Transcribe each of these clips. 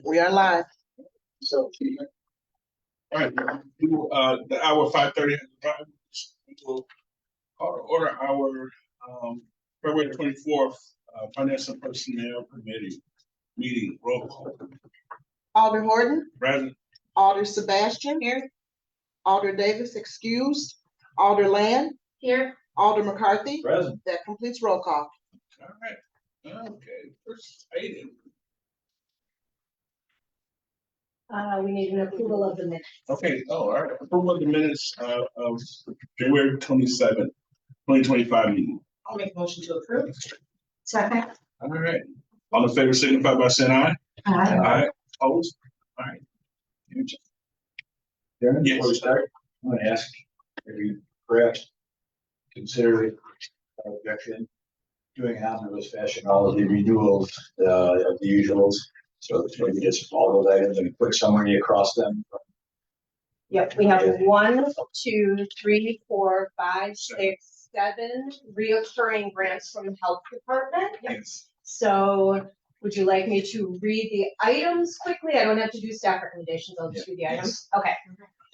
We are live. So, all right, the hour 5:30 has arrived. We'll call to order our February 24th Finance and Personnel Committee meeting. Roll call. Alder Horton. Present. Alder Sebastian. Here. Alder Davis excused. Alder Land. Here. Alder McCarthy. Present. That completes roll call. All right. Okay. First item. We need an approval of the minutes. Okay. Oh, all right. Approval of the minutes of January 27th, 2025 meeting. I'll make a motion to approve. Second. All right. All in favor signify by saying aye. Aye. Aye. Opposed? All right. Chairman, Yes. before we start, I'm going to ask if you perhaps consider objection doing an omnibus fashion, all of the renewals of the usuals. So it's maybe just all those items and a quick summary across them. Yep, we have 1, 2, 3, 4, 5, 6, 7 reoccurring grants from the health department. Yes. So would you like me to read the items quickly? I don't have to do staff recommendations, I'll just do the items. Okay.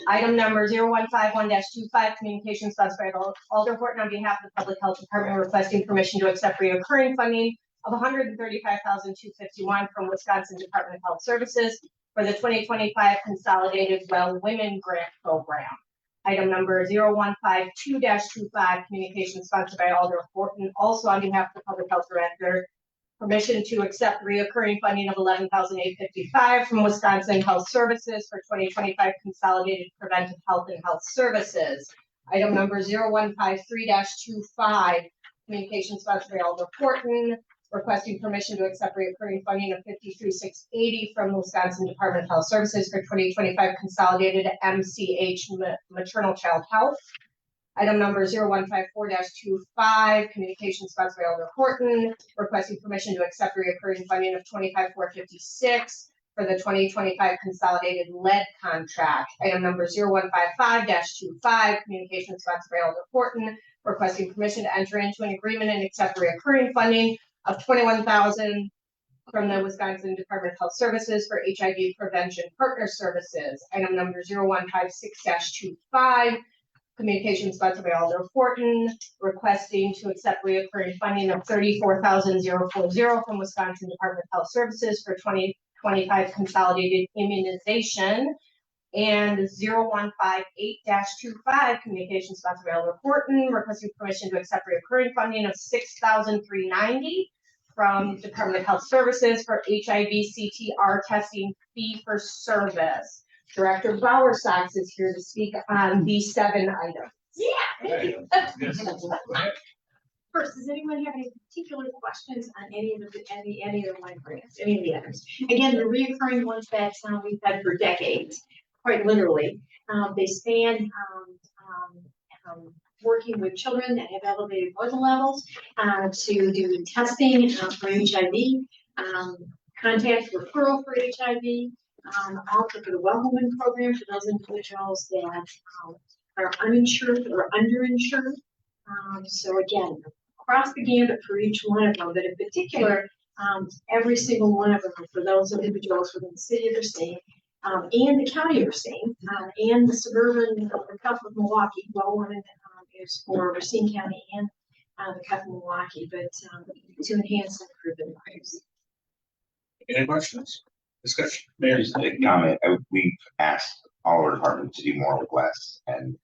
Item number 0151-25, communications sponsored by Alder Horton on behalf of the Public Health Department requesting permission to accept reoccurring funding of $135,251 from Wisconsin Department of Health Services for the 2025 Consolidated Well Women Grant Program. Item number 0152-25, communications sponsored by Alder Horton, also on behalf of the Public Health Director, permission to accept reoccurring funding of $11,855 from Wisconsin Health Services for 2025 Consolidated Preventive Health and Health Services. Item number 0153-25, communications sponsored by Alder Horton, requesting permission to accept reoccurring funding of $53,680 from the Wisconsin Department of Health Services for 2025 Consolidated MCH Maternal Child Health. Item number 0154-25, communications sponsored by Alder Horton, requesting permission to accept reoccurring funding of $25,456 for the 2025 Consolidated Lead Contract. Item number 0155-25, communications sponsored by Alder Horton, requesting permission to enter into an agreement and accept reoccurring funding of $21,000 from the Wisconsin Department of Health Services for HIV Prevention Partner Services. Item number 0156-25, communication sponsored by Alder Horton, requesting to accept reoccurring funding of $34,040 from Wisconsin Department of Health Services for 2025 Consolidated Immunization. And 0158-25, communication sponsored by Alder Horton, requesting permission to accept reoccurring funding of $6,390 from Department of Health Services for HIV CTR testing fee for service. Director Bowersox is here to speak on these 7 items. Yeah, thank you. Yes. First, does anyone have any particular questions on any of the line grants, any of the others? Again, the reoccurring ones that we've had for decades, quite literally. They span working with children that have elevated blood levels to do testing for HIV, contact referral for HIV, also for the Well Woman program for those individuals that are uninsured or underinsured. So again, across the gambit for each one of them, but in particular, every single one of them are for those individuals within the city of Racine, and the county of Racine, and the suburban of the Cuff of Milwaukee. Well Woman is for Racine County and the Cuff of Milwaukee, but to enhance and improve the lives. Any questions? Discussion. Mayor. Just a comment. We've asked all our departments to do more with less, and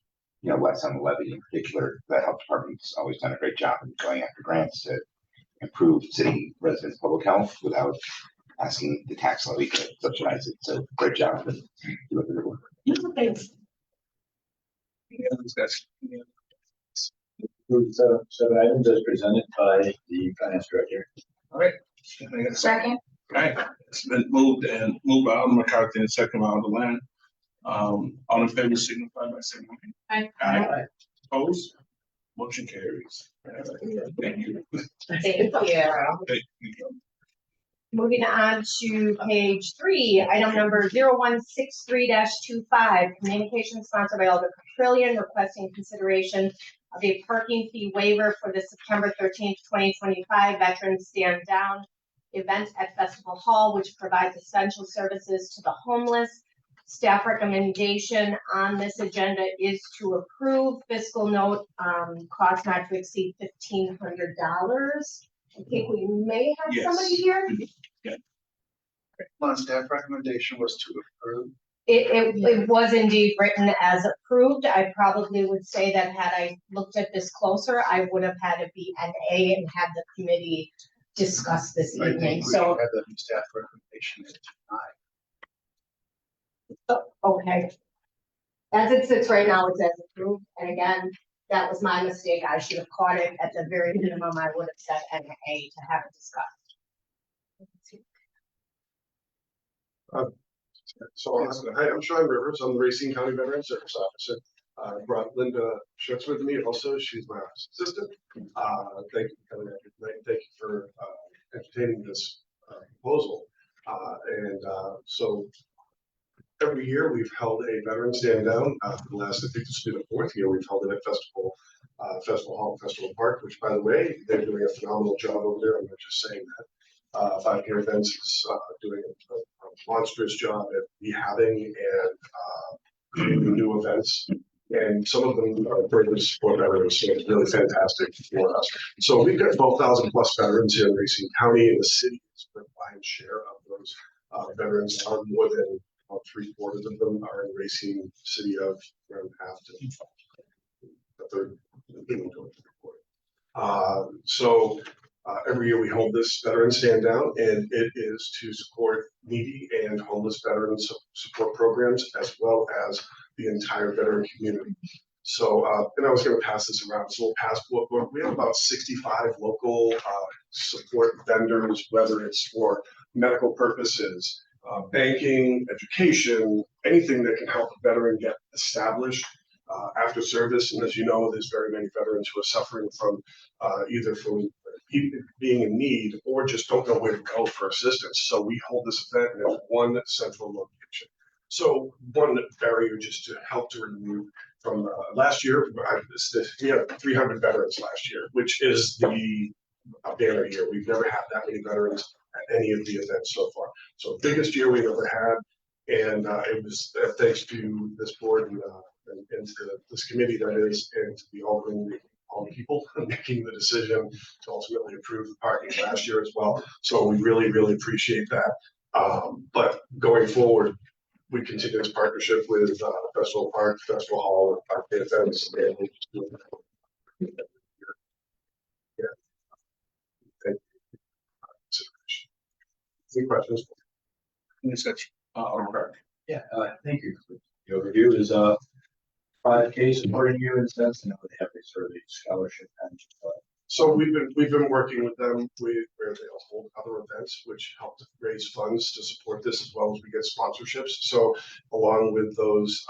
less on the levy in particular. The health department's always done a great job in going after grants to improve city residents' public health without asking the tax levy to subsidize it. So great job. And keep up the good work. Thanks. Any other discussion? Approve seven items as presented by the finance director. All right. Can I get a second? All right. It's been moved by Alder McCarthy and second by Alder Land. All in favor signify by saying aye. Aye. Opposed? Motion carries. Thank you. Thank you. Thank you. Moving on to page 3, item number 0163-25, communication sponsored by Alder Trillion, requesting consideration of a parking fee waiver for the September 13th, 2025 Veterans Stand Down event at Festival Hall, which provides essential services to the homeless. Staff recommendation on this agenda is to approve fiscal note, cost not to exceed $1,500. I think we may have somebody here. My staff recommendation was to approve. It was indeed written as approved. I probably would say that had I looked at this closer, I would have had it be an A and had the committee discuss this I evening. think we So, should have the staff recommendation as tonight. okay. As it sits right now, it says approved. And again, that was my mistake. I should have caught it at the very minimum. I would have said an A to have it discussed. So, hi, I'm Sean Rivers. I'm the Racine County Veteran Service Officer. I brought Linda Schutz with me also. She's my assistant. Thank you for coming out tonight. Thank you for entertaining this proposal. So every year we've held a veteran stand down. For the last, I think this will be the 4th year we've held it at Festival Hall, Festival Park, which by the way, they're doing a phenomenal job over there. I'm not just saying that. 5-Year Events is doing a monstrous job at rehabbing and creating new events. And some of them are further support veterans, so it's really fantastic for us. So we've got 12,000 plus veterans here in Racine County, and the city is the lion's share of those veterans. Are more than about 3/4 of them are in Racine City of around half to a third. Every year we hold this veteran stand down, and it is to support needy and homeless veterans support programs as well as the entire veteran community. So, and I was going to pass this around. So we'll pass. We have about 65 local support vendors, whether it's for medical purposes, banking, education, anything that can help a veteran get established after service. And as you know, there's very many veterans who are suffering from either from being in need or just don't know where to go for assistance. So we hold this event in one central location. So one barrier just to help to remove from last year, we had 300 veterans last year, which is the banner year. We've never had that many veterans at any of the events so far. So biggest year we've ever had. And it was thanks to this board and to this committee that is, and to the all people making the decision to ultimately approve the parking last year as well. So we really, really appreciate that. But going forward, we continue this partnership with Festival Park, Festival Hall, and Park Events. And we'll just do it. Yeah. Thank you. Any questions? Yeah, thank you. The overview is 5K supporting you in a sense, and they have a sort of a scholarship and So we've been working with them where they'll hold other events which help to raise funds to support this as well as we get sponsorships. So along with those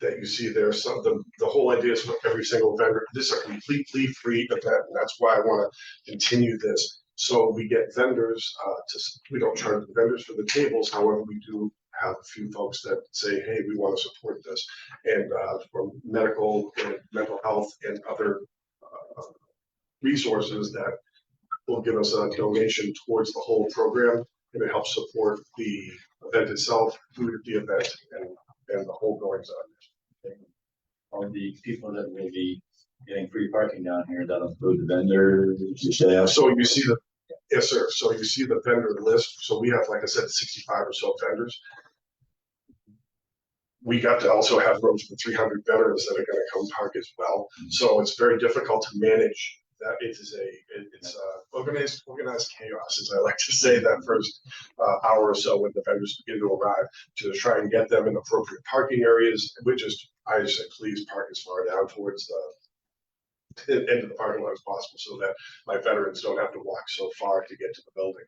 that you see there, the whole idea is for every single vendor. This is a completely free event, and that's why I want to continue this. So we get vendors we don't charge the vendors for the tables, however, we do have a few folks that say, hey, we want to support this. And from medical and mental health and other resources that will give us a donation towards the whole program, and it helps support the event itself, food at the event, and the whole goings on. all the people that will be getting free parking down here. That'll include the vendors. So you see yes, sir. So you see the vendor list. So we have, like I said, 65 or so vendors. We got to also have room for 300 veterans that are going to come park as well. So it's very difficult to manage that. It's organized chaos, as I like to say, that first hour or so when the vendors begin to arrive, to try and get them in appropriate parking areas. I just say, please park as far down towards the end of the parking lot as possible, so that my veterans don't have to walk so far to get to the building.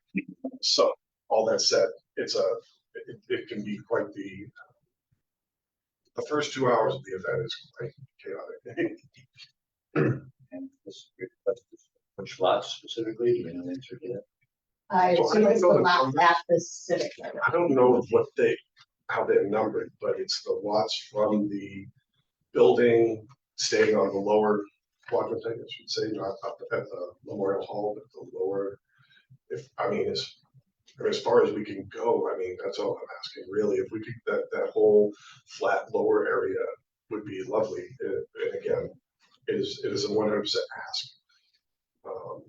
So all that said, it can be quite the first 2 hours of the event is quite chaotic. And which lots specifically? Do you know the answer to that? I assume it's the lot at the Civic Center. I don't know how they're numbered, but it's the lots from the building staying on the lower quadrant, I should say, not up at the Memorial Hall, but the lower if, I mean, as far as we can go, I mean, that's all I'm asking, really. If we could, that whole flat lower area would be lovely. And again, it is a 100% ask.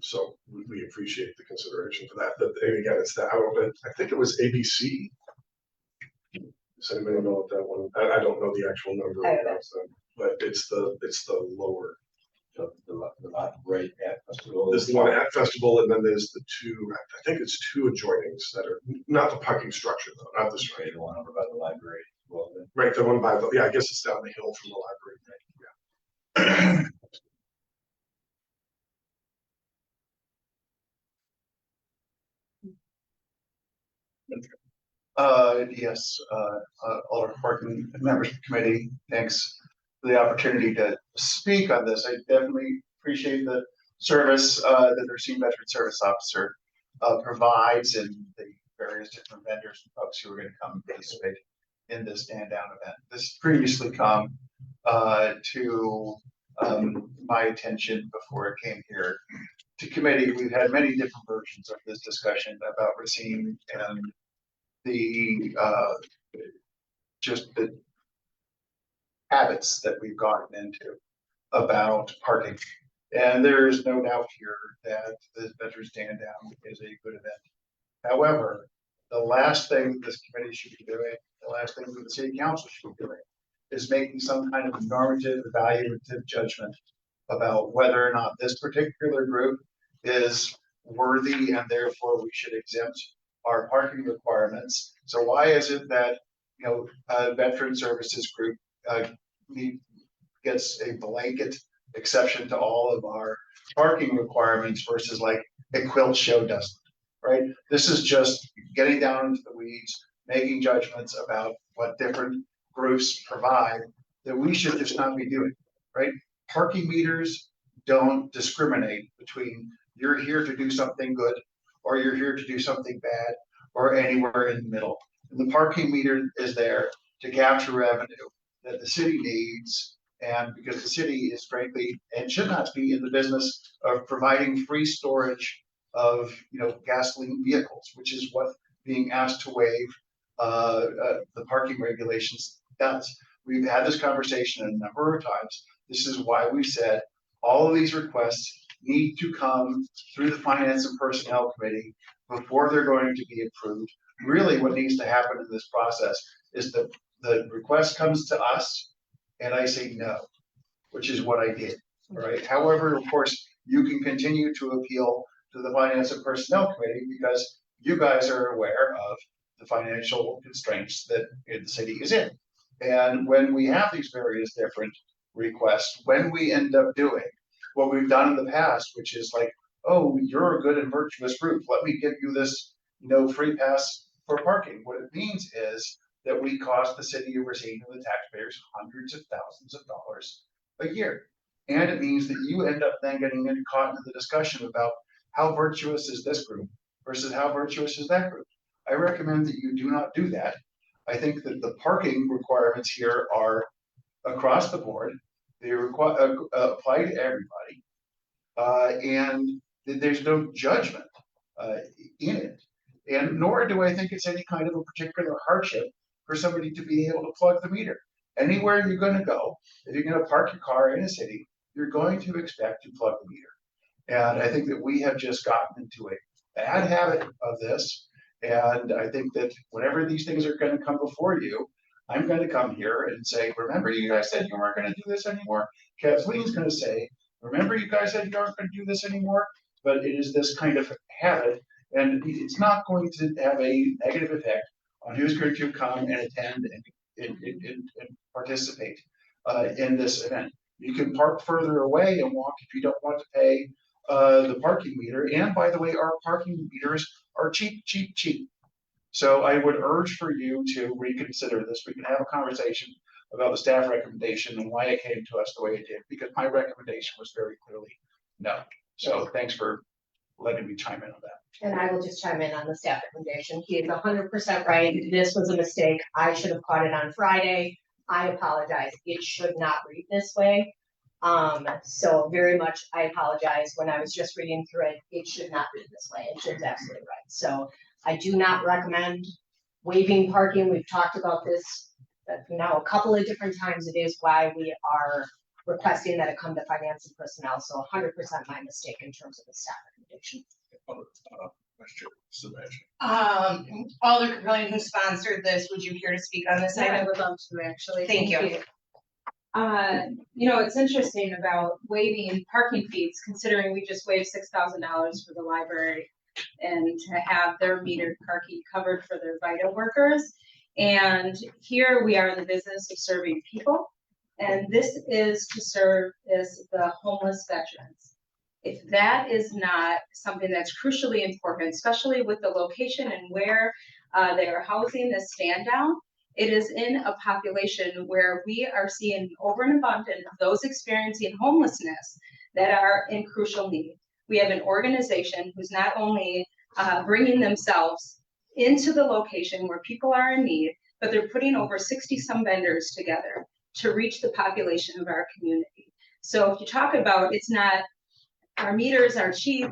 So we appreciate the consideration for that. But again, it's that, I think it was ABC. Does anybody know what that one? I don't know the actual number, but it's the lower. The lot right at Festival. There's the one at Festival, and then there's the two, I think it's two adjoinings that are not the parking structure though, not this Right, the one over by the library. Well, then. right, the one by the, yeah, I guess it's down the hill from the library, right? Yeah. Yes, Alder Horton, members of the committee, thanks for the opportunity to speak on this. I definitely appreciate the service that the Racine Veteran Service Officer provides, and the various different vendors and folks who are going to come and participate in this stand down event. This previously come to my attention before it came here to committee. We've had many different versions of this discussion about Racine and the just the habits that we've gotten into about parking. And there is no doubt here that the Veterans Stand Down is a good event. However, the last thing this committee should be doing, the last thing that the city council should be doing, is making some kind of normative, evaluative judgment about whether or not this particular group is worthy and therefore we should exempt our parking requirements. So why is it that, you know, a veteran services group gets a blanket exception to all of our parking requirements versus like a quilt show doesn't, right? This is just getting down into the weeds, making judgments about what different groups provide that we should just not be doing, right? Parking meters don't discriminate between you're here to do something good or you're here to do something bad or anywhere in the middle. And the parking meter is there to capture revenue that the city needs, and because the city is frankly and should not be in the business of providing free storage of, you know, gasoline vehicles, which is what being asked to waive the parking regulations does. We've had this conversation a number of times. This is why we said all of these requests need to come through the Finance and Personnel Committee before they're going to be approved. Really what needs to happen in this process is that the request comes to us and I say no, which is what I did, all right? However, of course, you can continue to appeal to the Finance and Personnel Committee because you guys are aware of the financial constraints that the city is in. And when we have these various different requests, when we end up doing what we've done in the past, which is like, oh, you're a good and virtuous group, let me give you this, you know, free pass for parking. What it means is that we cost the city of Racine and the taxpayers hundreds of thousands of dollars a year. And it means that you end up then getting caught into the discussion about how virtuous is this group versus how virtuous is that group. I recommend that you do not do that. I think that the parking requirements here are across the board. They apply to everybody. And there's no judgment in it. And nor do I think it's any kind of a particular hardship for somebody to be able to plug the meter. Anywhere you're going to go, if you're going to park your car in a city, you're going to expect to plug the meter. And I think that we have just gotten into a bad habit of this. And I think that whenever these things are going to come before you, I'm going to come here and say, remember you guys said you weren't going to do this anymore? Kathleen's going to say, remember you guys said you aren't going to do this anymore? But it is this kind of habit, and it's not going to have a negative effect on who's going to come and attend and participate in this event. You can park further away and walk if you don't want to pay the parking meter. And by the way, our parking meters are cheap, cheap, cheap. So I would urge for you to reconsider this. We can have a conversation about the staff recommendation and why it came to us the way it did, because my recommendation was very clearly no. So thanks for letting me chime in on that. And I will just chime in on the staff recommendation. He is 100% right. This was a mistake. I should have caught it on Friday. I apologize. It should not read this way. So very much, I apologize, when I was just reading through it, it should not read this way, and Jim's absolutely right. So I do not recommend waiving parking. We've talked about this now a couple of different times. It is why we are requesting that it come to finance and personnel, so 100% my mistake in terms of the staff recommendation. Vice Chair Sebastian. Alder Capellion, who sponsored this, would you care to speak on this I item? would love to, actually. Thank you. You know, it's interesting about waiving parking fees, considering we just waived $6,000 for the library and to have their metered parking covered for their VITA workers. And here we are in the business of serving people, and this is to serve as the homeless veterans. If that is not something that's crucially important, especially with the location and where they are housing this stand down, it is in a population where we are seeing over and abundant of those experiencing homelessness that are in crucial need. We have an organization who's not only bringing themselves into the location where people are in need, but they're putting over 60 some vendors together to reach the population of our community. So if you talk about it's not, our meters are cheap,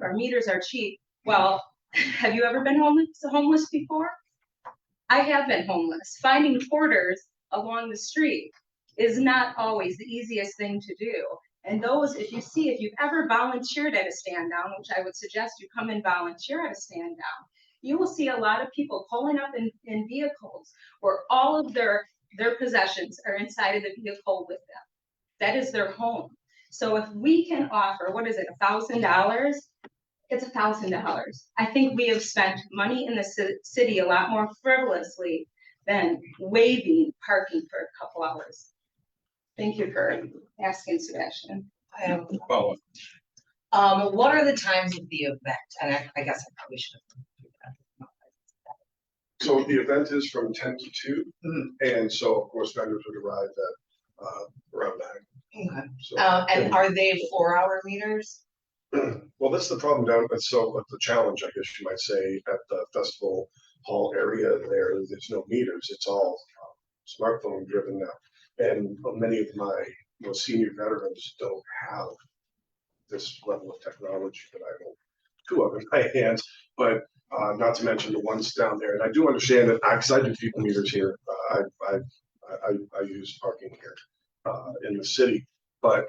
well, have you ever been homeless before? I have been homeless. Finding porters along the street is not always the easiest thing to do. And those, if you've ever volunteered at a stand down, which I would suggest you come and volunteer at a stand down, you will see a lot of people pulling up in vehicles where all of their possessions are inside of the vehicle with them. That is their home. So if we can offer, what is it, $1,000? It's $1,000. I think we have spent money in the city a lot more frivolously than waiving parking for a couple hours. Thank you for asking, Sebastian. I have, Follow up. what are the times of the event? And I guess I probably should have. So the event is from 10 to 2, and so of course vendors would arrive at around 9. Okay. So, And are they 4-hour meters? well, that's the problem down. So the challenge, I guess you might say, at the festival hall area there's no meters. It's all smartphone driven now, and many of my senior veterans don't have this level of technology that I hold 2 of in my hands. But not to mention the ones down there. And I do understand that because I do people meters here. I use parking here in the city, but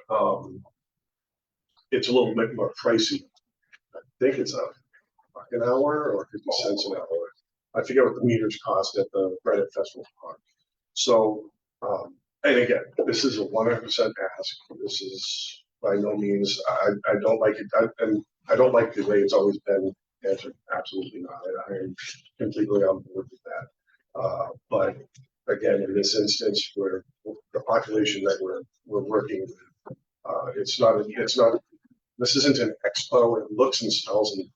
it's a little bit more pricey. I think it's an hour or 50 cents an hour. I forget what the meters cost at the right at Festival Park. So, and again, this is a 100% ask. This is by no means. I don't like it, and I don't like the way it's always been answered. Absolutely not. I am completely on board with that. But again, in this instance, where the population that we're working with, it's not. This isn't an expo. It looks and smells and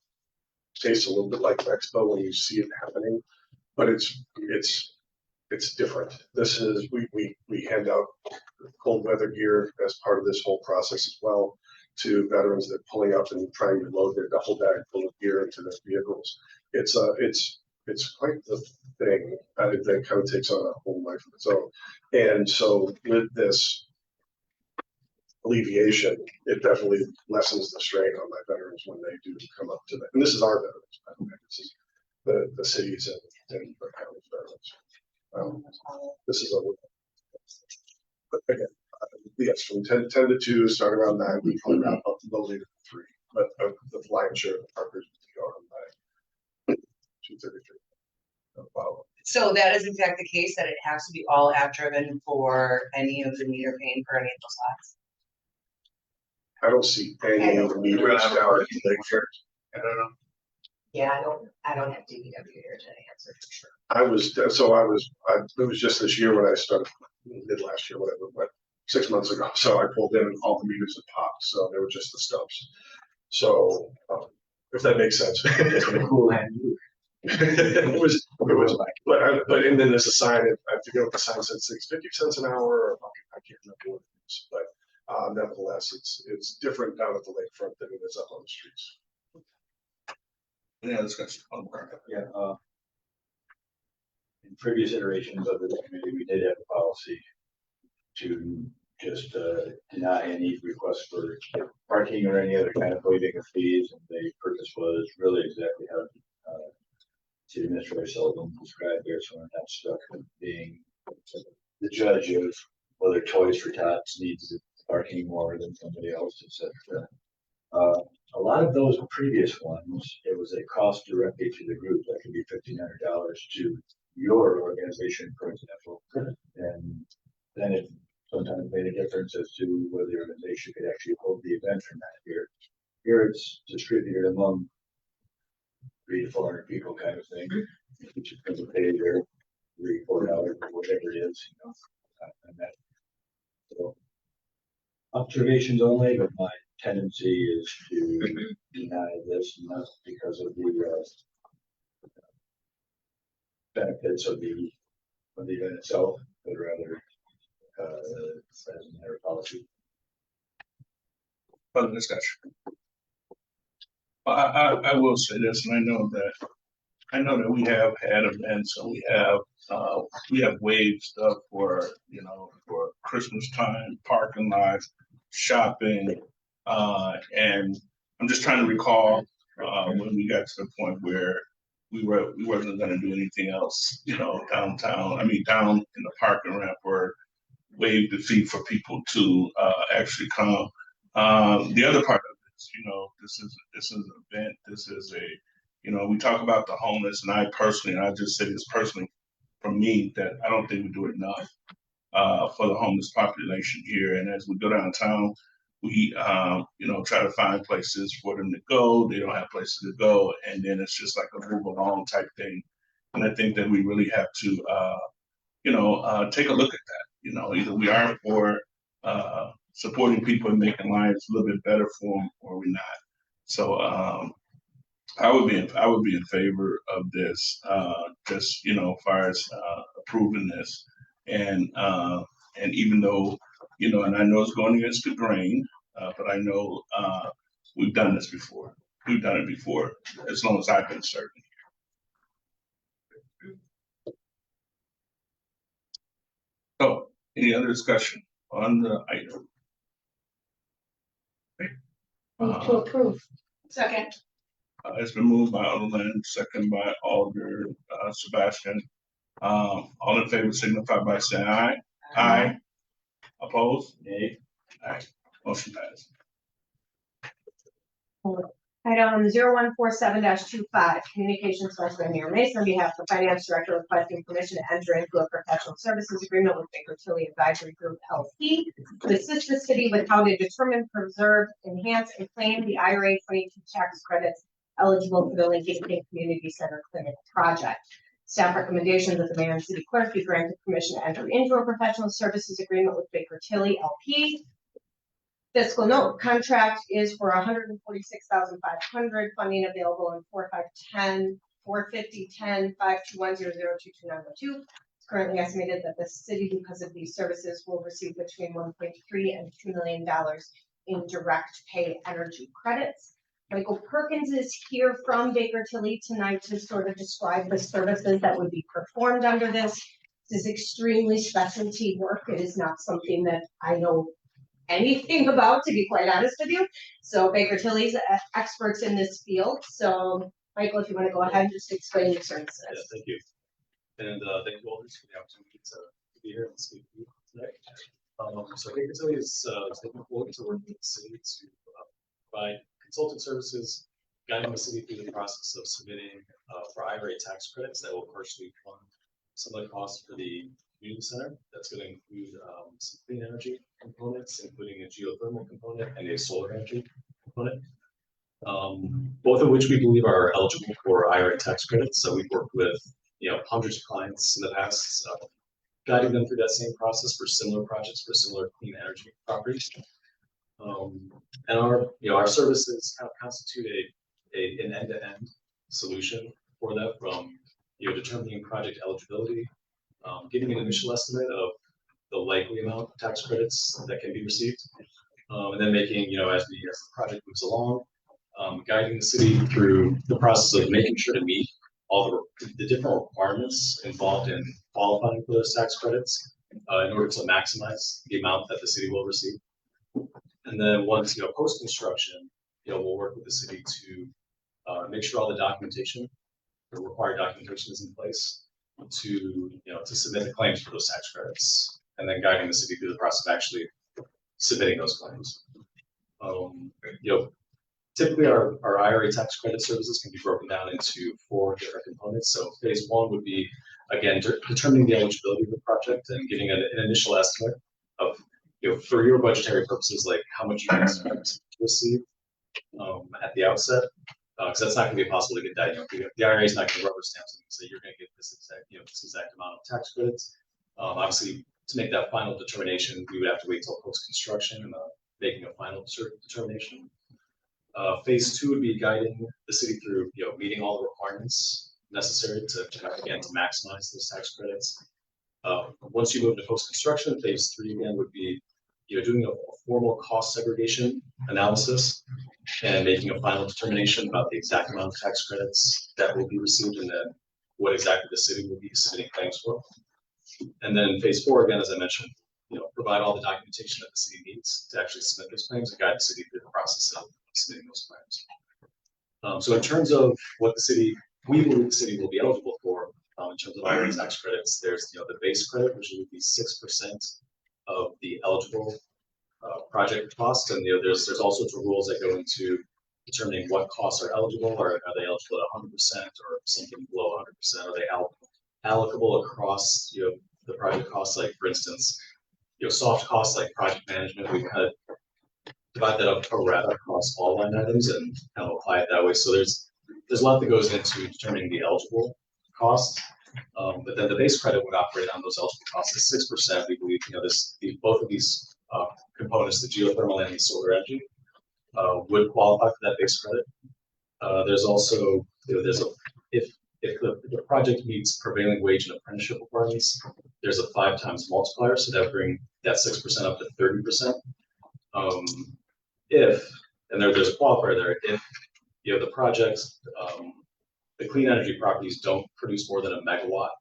tastes a little bit like an expo when you see it happening, but it's different. This is we hand out cold weather gear as part of this whole process as well to veterans that are pulling up and trying to load their duffel bag full of gear into their vehicles. It's quite the thing. That kind of takes on a whole life of its own. And so with this alleviation, it definitely lessens the strain on my veterans when they do come up to that. And this is our veterans, by the way. This is the cities and the county's veterans. This is a, but again, yes, from 10 to 2, start around 9, we probably wrap up no later than 3. But the flying share of the Parkers would go on by 2:33. Wow. So that is in fact the case, that it has to be all app driven for any of the meter paying for any of those lots? I don't see any of the meters down at the Lakefront. I don't know. Yeah, I don't have DPW here to answer for sure. It was just this year when I started, mid last year, whatever, but 6 months ago. So I pulled in and all the meters had popped. So they were just the stumps. So if that makes sense. Cool hand. it was, but and then there's a sign, I forget what the sign said, 50 cents an hour, or I can't remember what it is, but nevertheless, it's different down at the lakefront than it is up on the streets. Any other discussion? Yeah, in previous iterations of this committee, we did have a policy to just deny any request for parking or any other kind of waiving of fees. And the purpose was really exactly how City Administrator Sullivan described there, so we're not stuck with being the judge of whether Toys for Tots needs parking more than somebody else, etc. A lot of those previous ones, it was a cost directly to the group, that could be $1,500 to your organization, for example. And then it sometimes made a difference as to whether the organization could actually hold the event or not. Here it's distributed among 300 to 400 people kind of thing, which is going to pay their $3 or $4 or whatever it is, you know. And that, so observations only, but my tendency is to deny this, not because of the benefits of the event itself, but rather as a matter of policy. Further discussion. I will say this, and I know that we have had events, and we have waived stuff for, you know, for Christmas time, parking lots, shopping, and I'm just trying to recall when we got to the point where we wasn't going to do anything else, you know, downtown. I mean, down in the parking ramp where waive the fee for people to actually come. The other part of this, you know, this is an event. This is a, you know, we talk about the homeless, and I just say this personally, from me, that I don't think we do enough for the homeless population here. And as we go downtown, we, you know, try to find places for them to go. They don't have places to go, and then it's just like a move along type thing. And I think that we really have to, you know, take a look at that. You know, either we are for supporting people and making lives a little bit better for them, or we're not. So I would be in favor of this, just, you know, as far as approving this, and even though, you know, and I know it's going against the grain, but I know we've done this before. We've done it before, as long as I've been serving. So, any other discussion on the item? Move to approve. Second. It's been moved by Alderman, second by Alder Sebastian. All in favor signify by saying aye. Aye. Opposed? Nay. Aye. Motion passed. Item 0147-25, communications specialist Mayor Mason on behalf of the Finance Director requesting permission to enter into a professional services agreement with Baker Tilly Advisory Group LP to assist the city with how to determine, preserve, enhance, and claim the IRA 22 tax credits eligible for the Lincoln Community Center Clinic project. Staff recommendations that the mayor and city clerk be granted permission to enter into a professional services agreement with Baker Tilly LP. Fiscal note contract is for $146,500, funding available in 4510-450-10-521-0022-912. It's currently estimated that the city, because of these services, will receive between $1.3 and $2 million in direct pay energy credits. Michael Perkins is here from Baker Tilly tonight to sort of describe the services that would be performed under this. This is extremely specialty work. It is not something that I know anything about, to be quite honest with you. So Baker Tilly's experts in this field. So Michael, if you want to go ahead and just explain your services. Yeah, thank you. And thank you all for the opportunity to be here and speak to you today. So Baker Tilly is looking forward to working with the city to provide consulting services, guiding the city through the process of submitting for IRA tax credits that will partially fund some of the costs for the community center. That's going to include some clean energy components, including a geothermal component and a solar energy component, both of which we believe are eligible for IRA tax credits. So we've worked with, you know, hundreds of clients in the past, guiding them through that same process for similar projects for similar clean energy properties. And our services kind of constitute an end-to-end solution for that, from, you know, determining project eligibility, getting an initial estimate of the likely amount of tax credits that can be received, and then making, you know, as the project moves along, guiding the city through the process of making sure to meet all the different requirements involved in qualifying for those tax credits, in order to maximize the amount that the city will receive. And then once, post-construction, we'll work with the city to make sure all the documentation, the required documentation is in place to, to submit the claims for those tax credits, and then guiding the city through the process of actually submitting those claims. Typically our IRA tax credit services can be broken down into 4 different components. So phase 1 would be, again, determining the eligibility of the project and giving an initial estimate of, for your budgetary purposes, like how much you expect to receive at the outset, because that's not going to be possible to get that. The IRA is not going to rubber stamp something and say you're going to get this exact amount of tax credits. Obviously, to make that final determination, we would have to wait till post-construction and making a final determination. Phase 2 would be guiding the city through, meeting all the requirements necessary to maximize those tax credits. Once you move to post-construction, phase 3 again would be, doing a formal cost segregation analysis and making a final determination about the exact amount of tax credits that will be received and then what exactly the city will be submitting claims for. And then phase 4, again, as I mentioned, provide all the documentation that the city needs to actually submit those claims and guide the city through the process of submitting those claims. So in terms of what we believe the city will be eligible for, in terms of IRA tax credits, there's the base credit, which would be 6% of the eligible project cost, and there's all sorts of rules that go into determining what costs are eligible. Are they eligible at 100% or something below 100%? Are they allocable across the project costs? Like for instance, soft costs like project management, we kind of divide that up pro rata across all line items and kind of apply it that way. So there's a lot that goes into determining the eligible costs. But then the base credit would operate on those eligible costs at 6%. We believe, both of these components, the geothermal and the solar energy, would qualify for that base credit. There's also, if the project meets prevailing wage and apprenticeship requirements, there's a 5 times multiplier, so that would bring that 6% up to 30%. And there's a qualifier there, if the projects, the clean energy properties don't produce more than a megawatt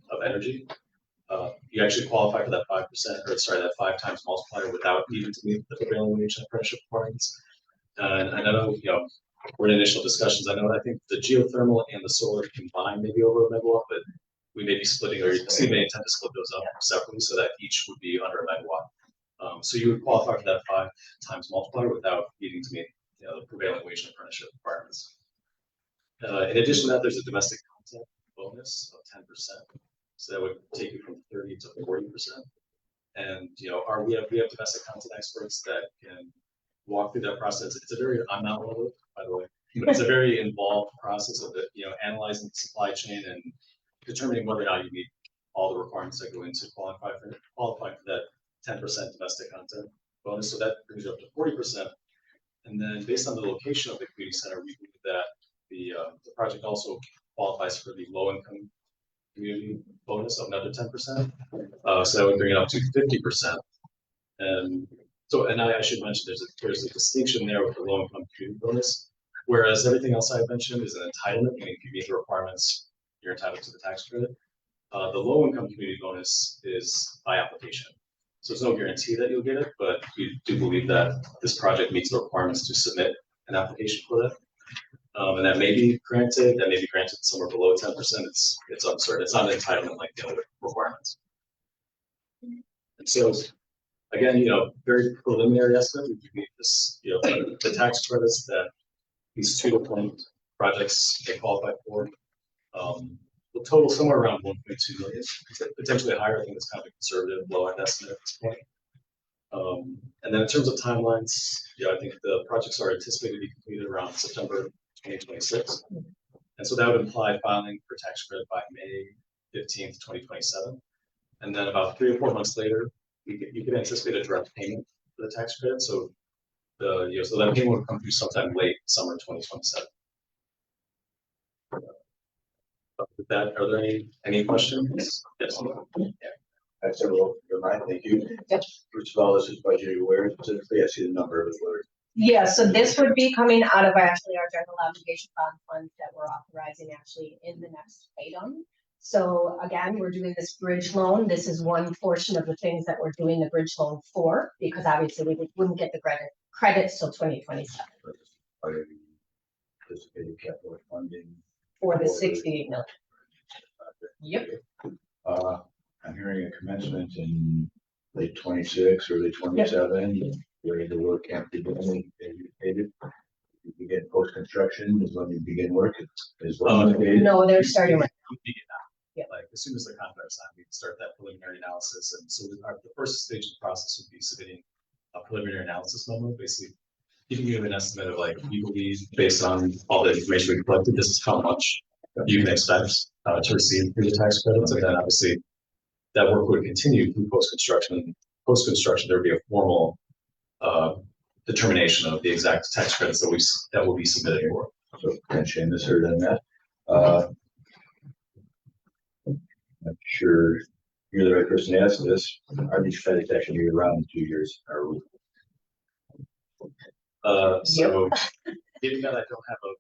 of energy, you actually qualify for that 5 times multiplier without needing to meet the prevailing wage and apprenticeship requirements. And I know, we're in initial discussions. I think the geothermal and the solar combined maybe over a megawatt, but we may be splitting, or the city may intend to split those up separately so that each would be under a megawatt. So you would qualify for that 5 times multiplier without needing to meet the prevailing wage and apprenticeship requirements. In addition to that, there's a domestic content bonus of 10%. So that would take you from 30 to 40%. And we have domestic content experts that can walk through that process. It's a very, I'm not one of those, by the way, but it's a very involved process of analyzing the supply chain and determining whether or not you meet all the requirements that go into qualifying for that 10% domestic content bonus. So that brings you up to 40%. And then based on the location of the community center, we believe that the project also qualifies for the low income community bonus of another 10%. So that would bring it up to 50%. And I should mention there's a distinction there with the low income community bonus, whereas everything else I mentioned is an entitlement, meaning if you meet the requirements, you're entitled to the tax credit. The low income community bonus is by application. So there's no guarantee that you'll get it, but we do believe that this project meets the requirements to submit an application for that. And that may be granted, somewhere below 10%. It's uncertain. It's not an entitlement like the other requirements. And so, again, very preliminary estimate. We believe this, the tax credits that these 2 deployment projects may qualify for will total somewhere around 1.2 million, potentially higher. I think it's kind of a conservative low-end estimate at this point. And then in terms of timelines, I think the projects are anticipated to be completed around September 2026. And so that would imply filing for tax credit by May 15th, 2027. And then about 3 or 4 months later, you could anticipate a direct payment for the tax credit. So so that payment would come through sometime late summer 2027. With that, are there any questions? Yes. I have several in mind. Thank you. Yep. First of all, this is budgeted where specifically? I see the number of it. Yeah, so this would be coming out of actually our general obligation bond fund that we're authorizing actually in the next item. So again, we're doing this bridge loan. This is one portion of the things that we're doing the bridge loan for, because obviously we wouldn't get the credits till 2027 Are you anticipating capital funding? for the 68 million. Yep. I'm hearing a commencement in late 26, early 27, where the work can't be done, indicated. You begin post-construction is when you begin work, is what indicated. No, they're starting right We begin now. Yep. Like, as soon as the contract's signed, we can start that preliminary analysis, and so the first stage of the process would be submitting a preliminary analysis memo, basically giving you an estimate of like, we believe, based on all the information we collected, this is how much you can expect to receive through the tax credits, and then obviously that work would continue through post-construction. Post-construction, there would be a formal determination of the exact tax credits that will be submitted for. So potentially misheard on that. I'm sure you're the right person to ask this. Are these credits actually around in 2 years? Are we? So given that I don't have a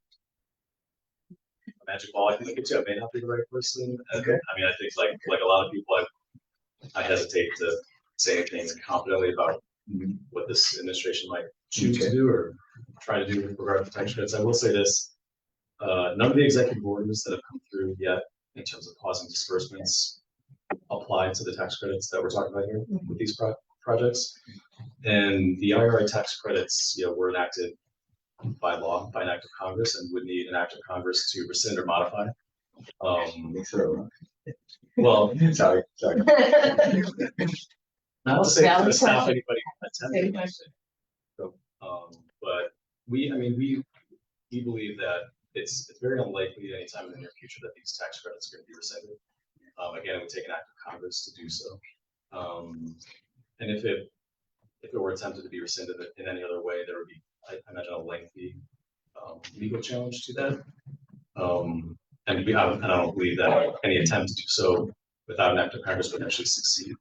magic ball I can look into, I may not be the right person. Okay. I mean, I think like a lot of people, I hesitate to say anything confidently about what this administration might choose to do or try to do with regard to tax credits. I will say this, none of the executive orders that have come through yet in terms of pausing disbursements apply to the tax credits that we're talking about here with these projects. And the IRA tax credits, were enacted by law, by an act of Congress, and would need an act of Congress to rescind or modify. So, Well, sorry. not to say Valid to stop point. anybody from Same attempting. question. But we believe that it's very unlikely anytime in the near future that these tax credits are going to be rescinded. Again, it would take an act of Congress to do so. And if it were attempted to be rescinded in any other way, there would be, I imagine, a lengthy legal challenge to that. And I don't believe that any attempt to do so without an act of Congress would actually succeed.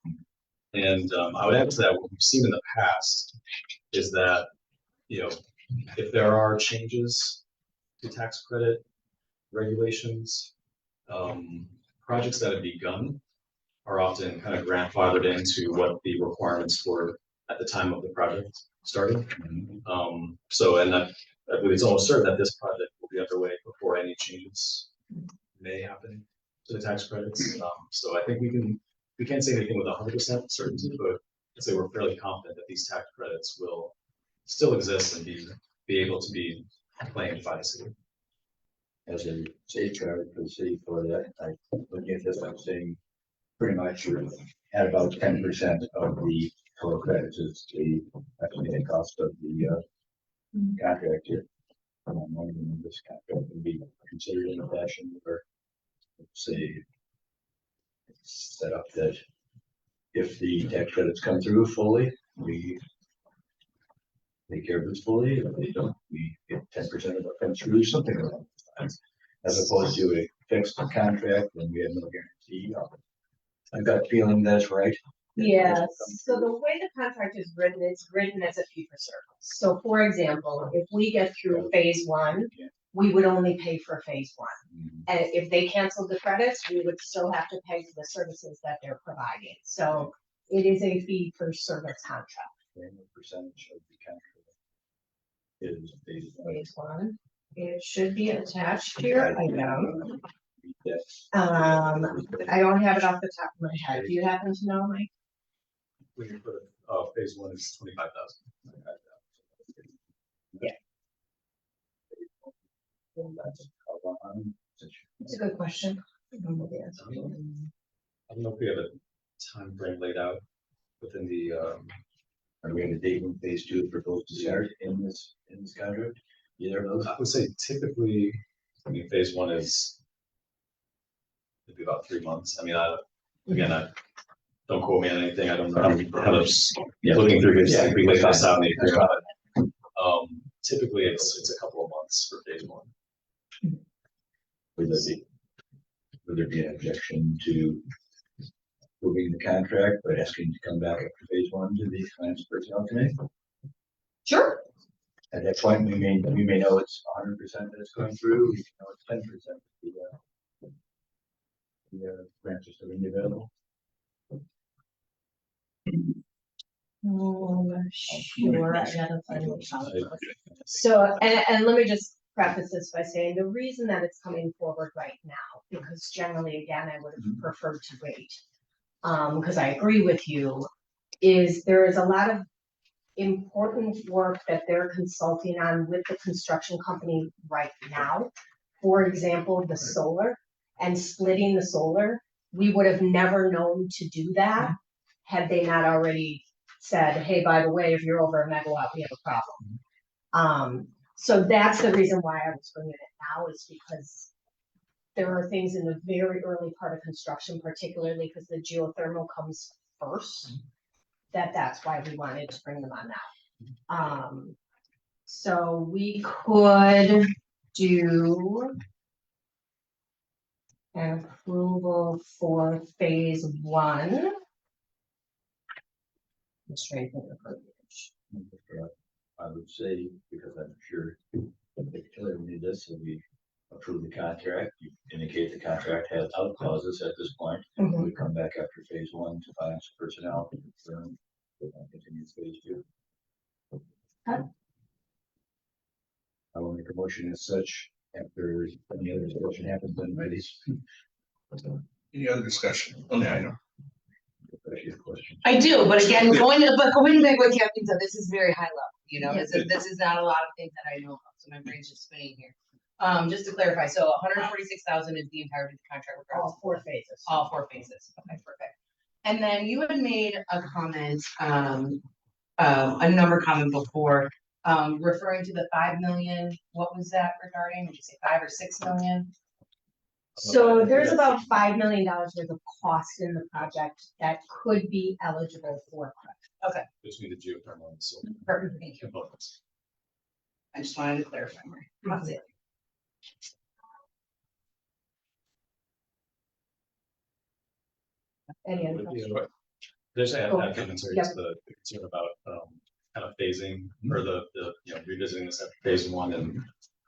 And I would add to that, what we've seen in the past is that, if there are changes to tax credit regulations, projects that have begun are often kind of grandfathered into what the requirements were at the time of the project started. And I believe it's almost certain that this project will be underway before any changes may happen to the tax credits. So I think we can't say anything with 100% certainty, but I'd say we're fairly confident that these tax credits will still exist and be able to be claimed by the city. As a safeguard for the city for that, I looking at this, I'm saying pretty much you're at about 10% of the total credits is the estimated cost of the contract here. I'm wondering if this contract can be considered in a fashion where, say, it's set up that if the tax credits come through fully, we take care of this fully. If they don't, we get 10% of what comes through, something along those lines, as opposed to a fixed contract when we have no guarantee. I've got a feeling that's right. Yes, so the way the contract is written, it's written as a fee for service. So for example, if we get through phase one, we would only pay for phase one. And if they canceled the credits, we would still have to pay for the services that they're providing. So it is a fee for service contract. And the percentage of the contract is Phase one, it should be attached here, I know. yes. I don't have it off the top of my head. Do you happen to know, Mike? When you put phase one is 25,000. Yeah. It's a good question. I don't know the answer. I don't know if we have a time frame laid out within the, Are we at a date when phase two is proposed to start in this contract? Either of those? I would say typically, phase one is maybe about 3 months. I mean, don't quote me on anything. I don't know. I'm kind of just looking through this. Yeah. We laid this out in the agreement. Typically it's a couple of months for phase one. Would there be an objection to moving the contract, but asking to come back after phase one to the finance personnel committee? Sure. At that point, we may know it's 100% that it's going through, we know it's 10%. The grants are still gonna be available. Sure, I gotta find what column. So, and let me just preface this by saying the reason that it's coming forward right now, because generally, again, I would have preferred to wait. Because I agree with you, is there is a lot of important work that they're consulting on with the construction company right now. For example, the solar and splitting the solar, we would have never known to do that had they not already said, hey, by the way, if you're over a megawatt, we have a problem. So that's the reason why I was bringing it now, is because there are things in the very early part of construction, particularly because the geothermal comes first, that's why we wanted to bring them on now. So we could do an approval for phase one. Let's try to think of verbiage. I would say, because I'm sure they clearly need this, so we approve the contract, you indicate the contract has out clauses at this point. Mhm. We come back after phase one to find some personnel to confirm, we're gonna continue phase two. Okay. I will make a motion as such after any other discussion happens, then ready. Any other discussion on the item? Question. I do, but again, going back what Captain said, this is very high level, you know, this is not a lot of things that I know about, so my brain's just spinning here. Just to clarify, so 146,000 is the entirety of the contract. All four phases. All four phases, okay, perfect. And then you had made a comment, a number comment before, referring to the 5 million, what was that regarding? Did you say 5 or 6 million? So there's about $5 million worth of cost in the project that could be eligible for credit. Between the geothermal and the solar. Perfect, thank you. components. I just wanted to clarify more. That's it. Any other Yeah, questions? but There's a Go add ahead. commentary Yep. to the concern about kind of phasing or the revisiting this after phase one. And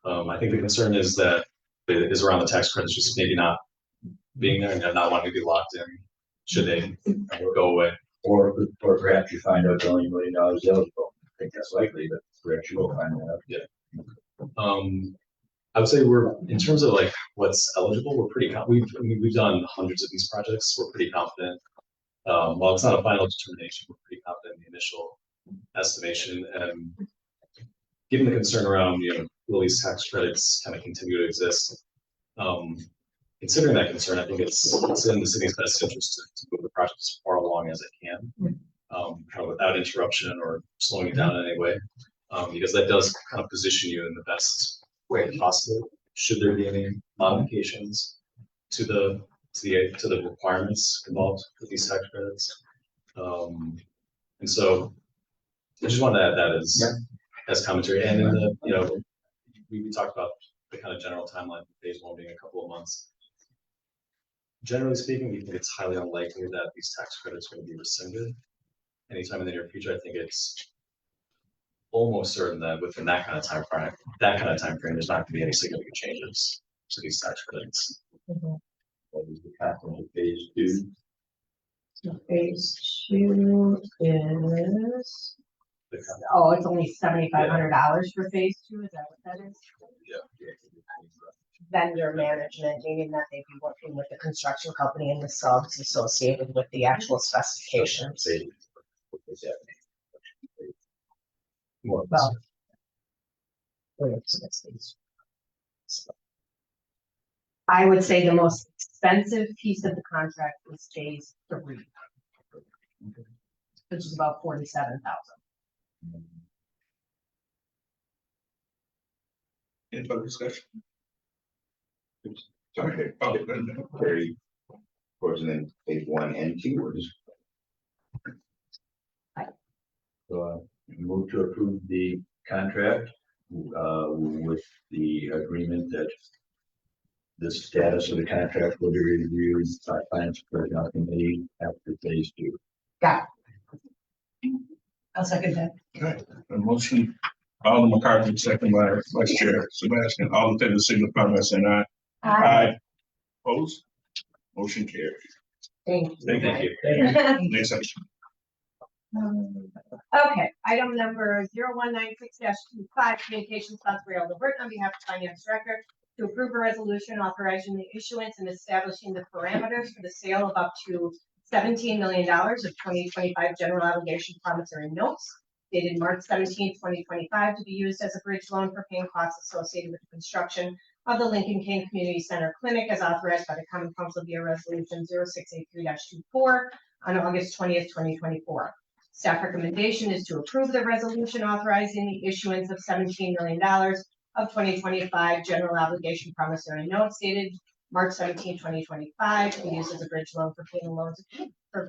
I think the concern is that it is around the tax credits, just maybe not being there and not wanting to be locked in should they go away. Or perhaps you find out only $1 million eligible. I think that's likely, but perhaps you will find that out. I would say we're, in terms of like what's eligible, we're pretty, we've done hundreds of these projects. We're pretty confident. While it's not a final determination, we're pretty confident in the initial estimation. And given the concern around, will these tax credits kind of continue to exist? Considering that concern, I think it's in the city's best interest to move the project as far along as it can, kind of without interruption or slowing it down in any way, because that does kind of position you in the best way possible. Should there be any modifications to the requirements involved with these tax credits? And so I just wanted to add that as commentary. And in the, we talked about the kind of general timeline for phase one being a couple of months. Generally speaking, we think it's highly unlikely that these tax credits are going to be rescinded anytime in the near future. I think it's almost certain that within that kind of time frame, there's not going to be any significant changes to these tax credits. What is the content of phase two? So phase two is, it's only $7,500 for phase two, is that what that is? Yeah. Vendor management, meaning that they'd be working with the construction company and the subs associated with the actual specifications. More. Well, I would say the most expensive piece of the contract was phase three, which is about $47,000. Any further discussion? Sorry. Very, and then phase one and two, or just So move to approve the contract with the agreement that the status of the contract will be reviewed by finance personnel committee after phase two. Got it. I'll second that. Okay, a motion, Alderman McCarthy, second by Vice Chair Sebastian, all in favor, signify by saying aye. Aye. Opposed? Motion carries. Thank you. Thank you. Next section. Okay, item number 0196-25, communications funds for Elder Burton on behalf of Finance Director to approve a resolution authorizing the issuance and establishing the parameters for the sale of up to $17 million of 2025 general obligation promissory notes dated March 17, 2025, to be used as a bridge loan for paying costs associated with the construction of the Lincoln King Community Center Clinic as authorized by the Common Council via Resolution 0683-24 on August 20th, 2024. Staff recommendation is to approve the resolution authorizing the issuance of $17 million of 2025 general obligation promissory notes dated March 17, 2025, to be used as a bridge loan for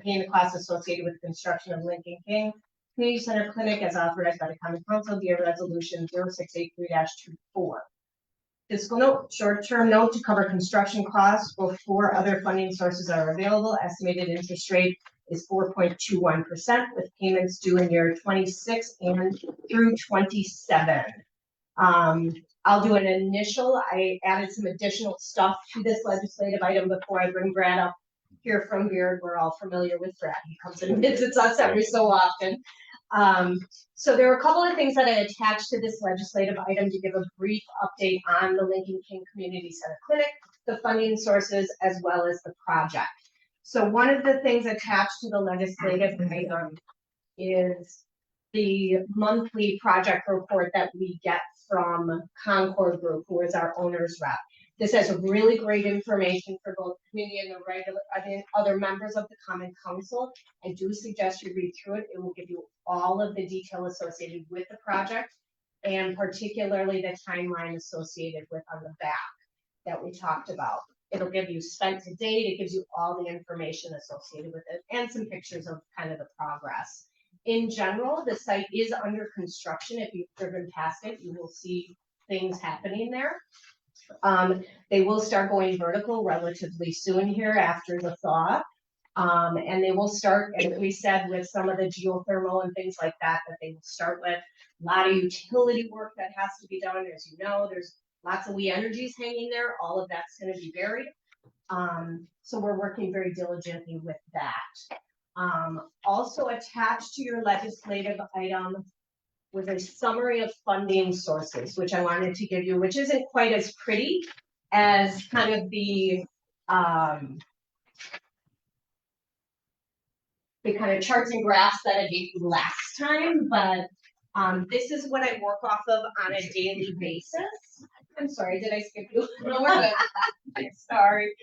paying the costs associated with the construction of Lincoln King Community Center Clinic as authorized by the Common Council via Resolution 0683-24. Fiscal note, short-term note to cover construction costs before other funding sources are available. Estimated interest rate is 4.21% with payments due in year 26 and through 27. I'll do an initial. I added some additional stuff to this legislative item before I bring Brad up here from Beard. We're all familiar with Brad. He comes and visits us every so often. So there were a couple of things that I attached to this legislative item to give a brief update on the Lincoln King Community Center Clinic, the funding sources, as well as the project. So one of the things attached to the legislative item is the monthly project report that we get from Concord Group, who is our owner's rep. This has really great information for both community and the regular other members of the Common Council. I do suggest you read through it. It will give you all of the detail associated with the project and particularly the timeline associated with on the back that we talked about. It'll give you spent to date. It gives you all the information associated with it and some pictures of kind of the progress. In general, the site is under construction. If you've driven past it, you will see things happening there. They will start going vertical relatively soon here after the thaw. And they will start, as we said, with some of the geothermal and things like that, that they will start with. A lot of utility work that has to be done. As you know, there's lots of We Energies hanging there. All of that's going to be buried. So we're working very diligently with that. Also attached to your legislative item was a summary of funding sources, which I wanted to give you, which isn't quite as pretty as kind of the kind of charts and graphs that I gave you last time, but this is what I work off of on a daily basis. I'm sorry, did I skip you? No, we're good. I'm sorry.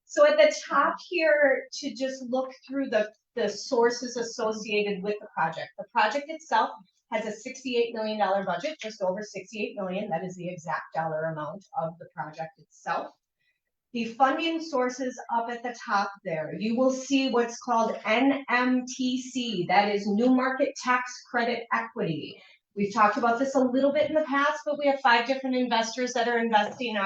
So at the top here, to just look through the sources associated with the project. The project itself has a $68 million budget, just over $68 million. That is the exact dollar amount of the project itself. The funding sources up at the top there, you will see what's called NMTC. That is New Market Tax Credit Equity. We've talked about this a little bit in the past, but we have 5 different investors that are investing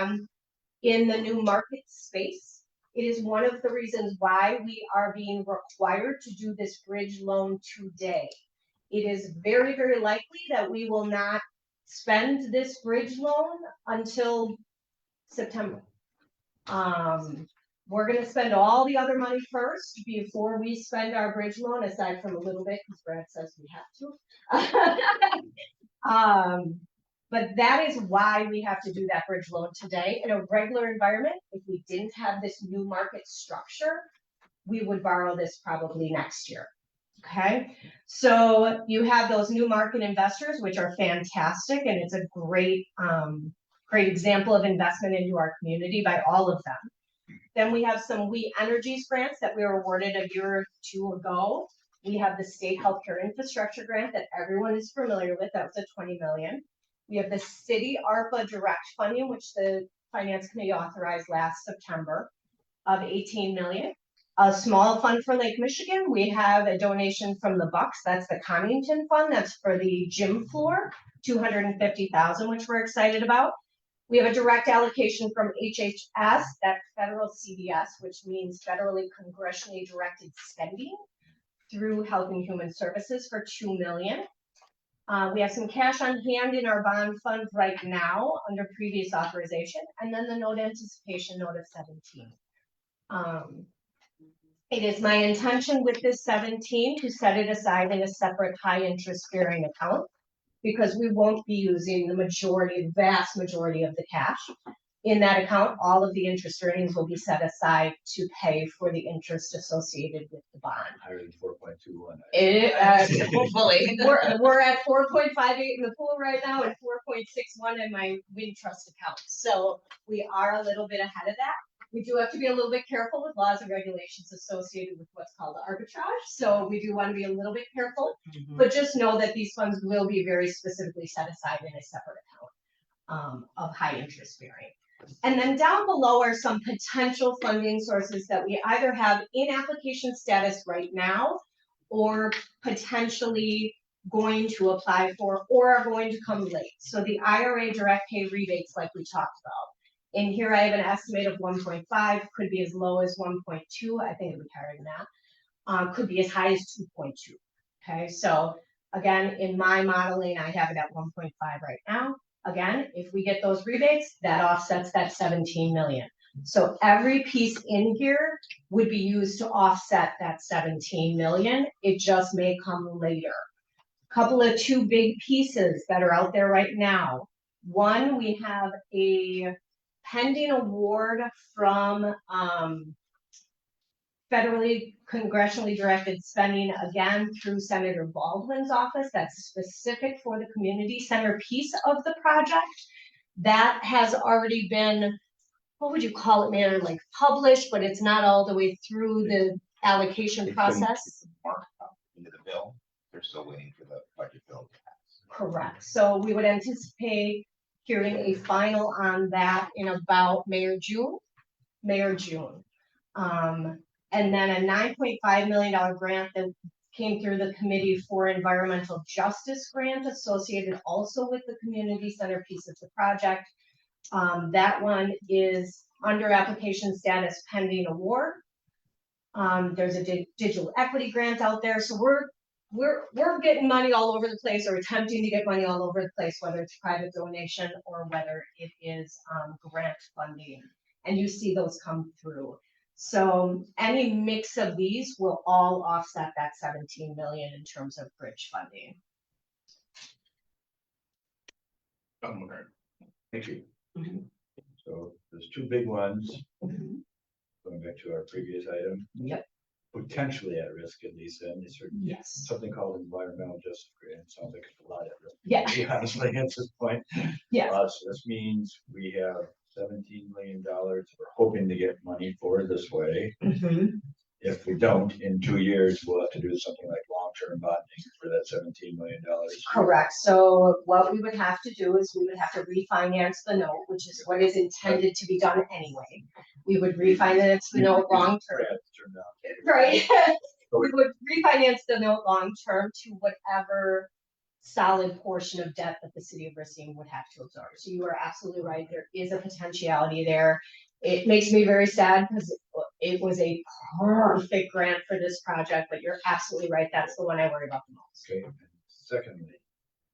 in the new market space. It is one of the reasons why we are being required to do this bridge loan today. It is very, very likely that we will not spend this bridge loan until September. We're going to spend all the other money first before we spend our bridge loan, aside from a little bit because Brad says we have to. But that is why we have to do that bridge loan today. In a regular environment, if we didn't have this new market structure, we would borrow this probably next year. Okay, so you have those new market investors, which are fantastic, and it's a great, great example of investment into our community by all of them. Then we have some We Energies grants that we were awarded a year or 2 ago. We have the State Healthcare Infrastructure Grant that everyone is familiar with. That was a $20 million. We have the City ARPA direct funding, which the Finance Committee authorized last September, of $18 million. A small fund for Lake Michigan. We have a donation from the Bucks. That's the Connington Fund. That's for the gym floor, $250,000, which we're excited about. We have a direct allocation from HHS, that's federal CDS, which means federally congressionally directed spending through Health and Human Services for $2 million. We have some cash on hand in our bond fund right now under previous authorization, and then the note anticipation note of 17. It is my intention with this 17 to set it aside in a separate high interest bearing account, because we won't be using the vast majority of the cash. In that account, all of the interest earnings will be set aside to pay for the interest associated with the bond. Higher than 4.21. Hopefully, we're at 4.58 in the pool right now and 4.61 in my wind trust account. So we are a little bit ahead of that. We do have to be a little bit careful with laws and regulations associated with what's called arbitrage. So we do want to be a little bit careful, but just know that these funds will be very specifically set aside in a separate account of high interest bearing. And then down below are some potential funding sources that we either have in application status right now, or potentially going to apply for, or are going to come late. So the IRA direct pay rebates, like we talked about. In here, I have an estimate of 1.5, could be as low as 1.2. I think it would be higher than that. Could be as high as 2.2. Okay, so again, in my modeling, I have it at 1.5 right now. Again, if we get those rebates, that offsets that 17 million. So every piece in here would be used to offset that 17 million. It just may come later. Couple of two big pieces that are out there right now. One, we have a pending award from federally congressionally directed spending, again through Senator Baldwin's office, that's specific for the community center piece of the project. That has already been, what would you call it, Mayor, like published, but it's not all the way through the allocation process. Into the bill, they're still waiting for the budget bill to pass. Correct. So we would anticipate hearing a final on that in about May or June. And then a $9.5 million grant that came through the Committee for Environmental Justice grant associated also with the community center piece of the project. That one is under application status pending award. There's a digital equity grant out there. So we're getting money all over the place, or attempting to get money all over the place, whether it's private donation or whether it is grant funding. And you see those come through. So any mix of these will all offset that 17 million in terms of bridge funding. Okay. Thank you. Mhm. So there's two big ones, going back to our previous item. Yep. Potentially at risk, at least, and it's Yes. something called environmental justice grant. Sounds like it's a lot at risk. Yeah. Honestly, at this point. Yes. So this means we have $17 million we're hoping to get money for this way. If we don't, in 2 years, we'll have to do something like long-term bonding for that $17 million. Correct. So what we would have to do is we would have to refinance the note, which is what is intended to be done anyway. We would refinance the note long term. Right. We would refinance the note long term to whatever solid portion of debt that the city of Racine would have to absorb. So you are absolutely right. There is a potentiality there. It makes me very sad because it was a perfect grant for this project, but you're absolutely right. That's the one I worry about the most. Okay. And secondly,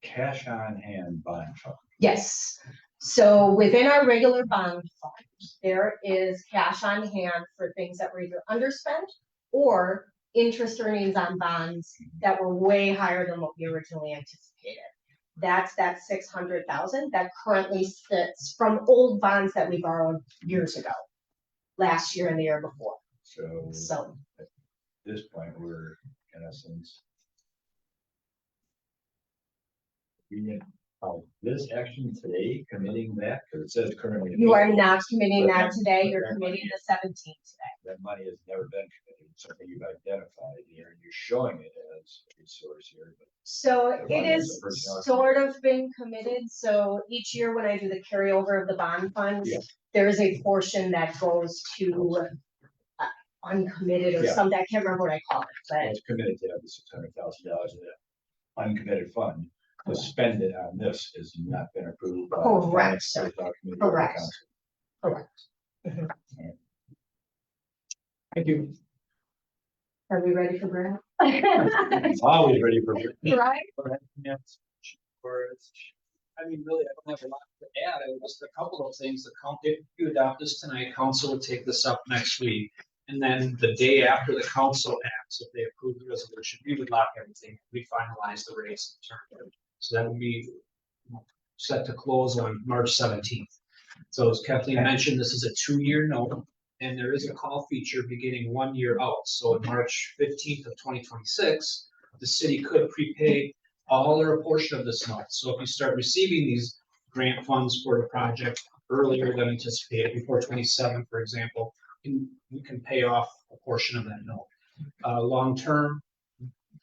cash on hand bond fund. Yes. So within our regular bond fund, there is cash on hand for things that were either underspent or interest earnings on bonds that were way higher than what we originally anticipated. That's that 600,000 that currently sits from old bonds that we borrowed years ago, last year and the year before. So at this point, we're in essence this action today committing that, because it says currently. You are not committing that today. You're committing the 17th today. That money has never been committed. It's something you've identified here, and you're showing it as a resource here. But so it is sort of been committed. So each year when I do the carryover of the bond funds, there is a portion that goes to uncommitted or something. I can't remember what I call it, but it's committed to have the $600,000 in that uncommitted fund. To spend it on this has not been approved. By correct. Correct. Correct. Right. Thank you. Are we ready for Brad? Always ready for right. I mean, really, I don't have a lot to add. Just a couple of things. If you adopt this tonight, council will take this up next week. And then the day after the council acts, if they approve the resolution, we would lock everything, we finalize the rates and term. So that would be set to close on March 17th. So as Kathleen mentioned, this is a 2-year note, and there is a call feature beginning 1 year out. So on March 15th of 2026, the city could prepay all or a portion of this note. So if you start receiving these grant funds for the project earlier than anticipated, before 27, for example, you can pay off a portion of that note. Long term,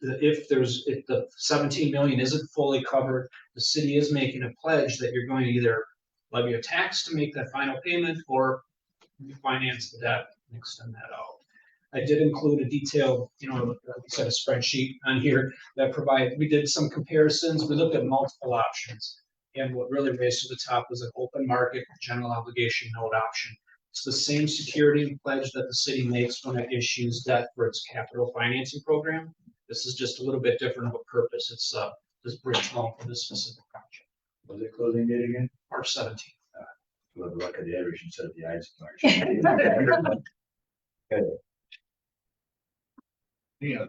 if the 17 million isn't fully covered, the city is making a pledge that you're going to either levy a tax to make that final payment or finance the debt and extend that out. I did include a detailed, set of spreadsheet on here that we did some comparisons. We looked at multiple options. And what really raised to the top was an open market general obligation note option. It's the same security and pledge that the city makes when it issues debt for its capital financing program. This is just a little bit different of a purpose. It's this bridge loan for this specific project. Was it closing date again? March 17th. We'll have a look at the average instead of the eyes of March. Okay. Yeah.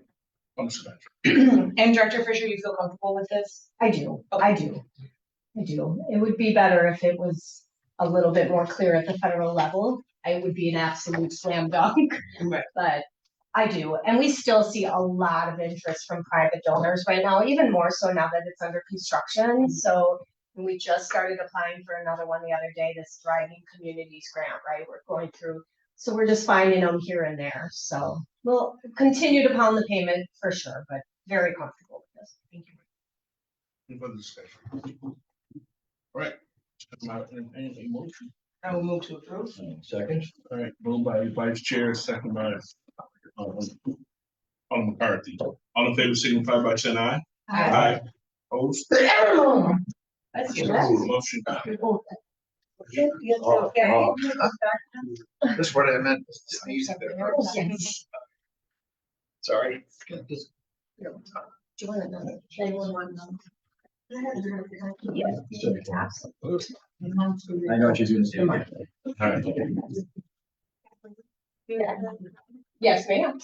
And Director Fisher, you feel comfortable with this? I do. It would be better if it was a little bit more clear at the federal level. It would be an absolute slam dunk, Right. but I do. And we still see a lot of interest from private donors right now, even more so now that it's under construction. So we just started applying for another one the other day, this Thriving Communities grant, right? We're going through, so we're just finding them here and there. So we'll continue to pound the payment for sure, but very comfortable with this. Thank you. Any further discussion? All right. Any motion? I will move to approve. Second. All right, moved by Vice Chair, second by Alderman McCarthy. All in favor, signify by saying aye. Aye. Opposed? That's Motion. That's what I meant. Sneezing there. Sorry. Do you want another? Anyone want another? Yes, absolutely. I know what you're doing. Sam. All right. Yes, ma'am.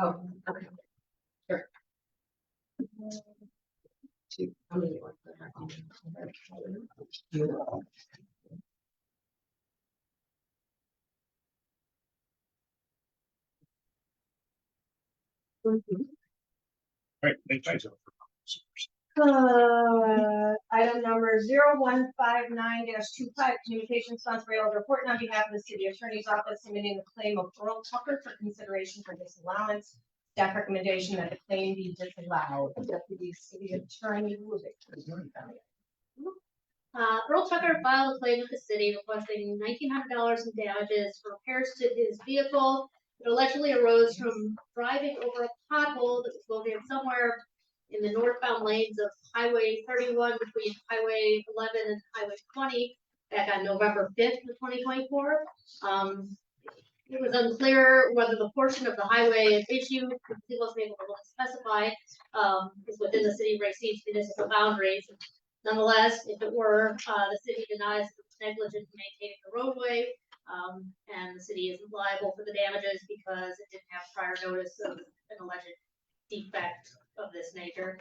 Oh, okay. Sure. All right, thank you. Item number 0159-25, communications funds railroad reporting on behalf of the city attorney's office submitting the claim of Earl Tucker for consideration for disallowance. Staff recommendation that the claim be disallowed. Deputy City Attorney Rubik. Earl Tucker filed a claim with the city requesting $1,900 in damages for repairs to his vehicle. It allegedly arose from driving over a pothole that was located somewhere in the northbound lanes of Highway 31 between Highway 11 and Highway 20 back on November 5th of 2024. It was unclear whether the portion of the highway at issue, because he wasn't able to specify, is within the city of Racine's municipal boundaries. Nonetheless, if it were, the city denies it was negligent in maintaining the roadway, and the city isn't liable for the damages because it didn't have prior notice of an alleged defect of this nature.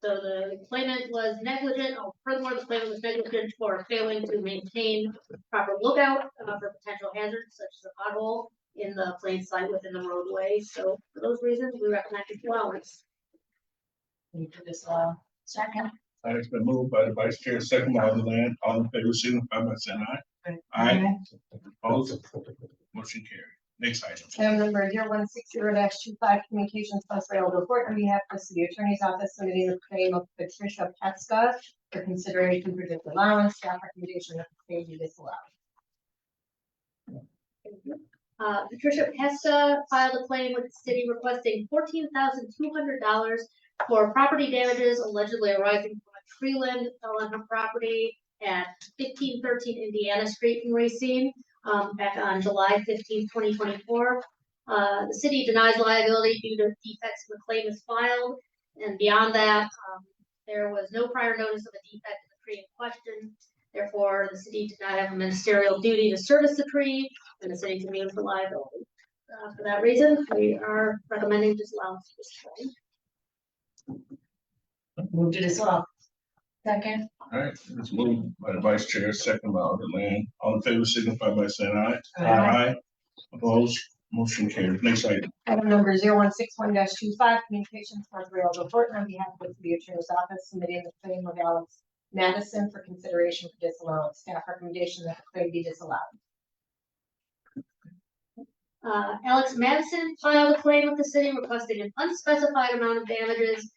So the claimant was negligent, or furthermore, the claimant was negligent for failing to maintain proper lookout for potential hazards such as a pothole in the plain sight within the roadway. So for those reasons, we recommend disallowance. Second. It's been moved by the Vice Chair, second by Alderman. All in favor, signify by saying aye. Aye. Opposed? Motion carried. Next item. Item number 0160-25, communications funds railroad report on behalf of the city attorney's office submitting the claim of Patricia Petska for consideration for disallowance. Staff recommendation that the claim be disallowed. Patricia Pesta filed a claim with the city requesting $14,200 for property damages allegedly arising from a tree limb that fell on her property at 1513 Indiana Street in Racine back on July 15, 2024. The city denies liability due to defects in the claim is filed, and beyond that, there was no prior notice of a defect in the tree in question. Therefore, the city did not have a ministerial duty to service the tree, and the city can be for liability. For that reason, we are recommending disallowance of this claim. Move to disallow. Second. All right, it's moved by the vice chair, second by Alder Land. All in favor signify by saying aye. Aye. Opposed, motion carries. Next item. Item number 0161-25, communications from Alder Horton on behalf of the city attorney's office submitting the claim of Alex Madison for consideration for disallowance. Staff recommendation that the claim be disallowed. Alex Madison filed a claim with the city requesting an unspecified amount of damages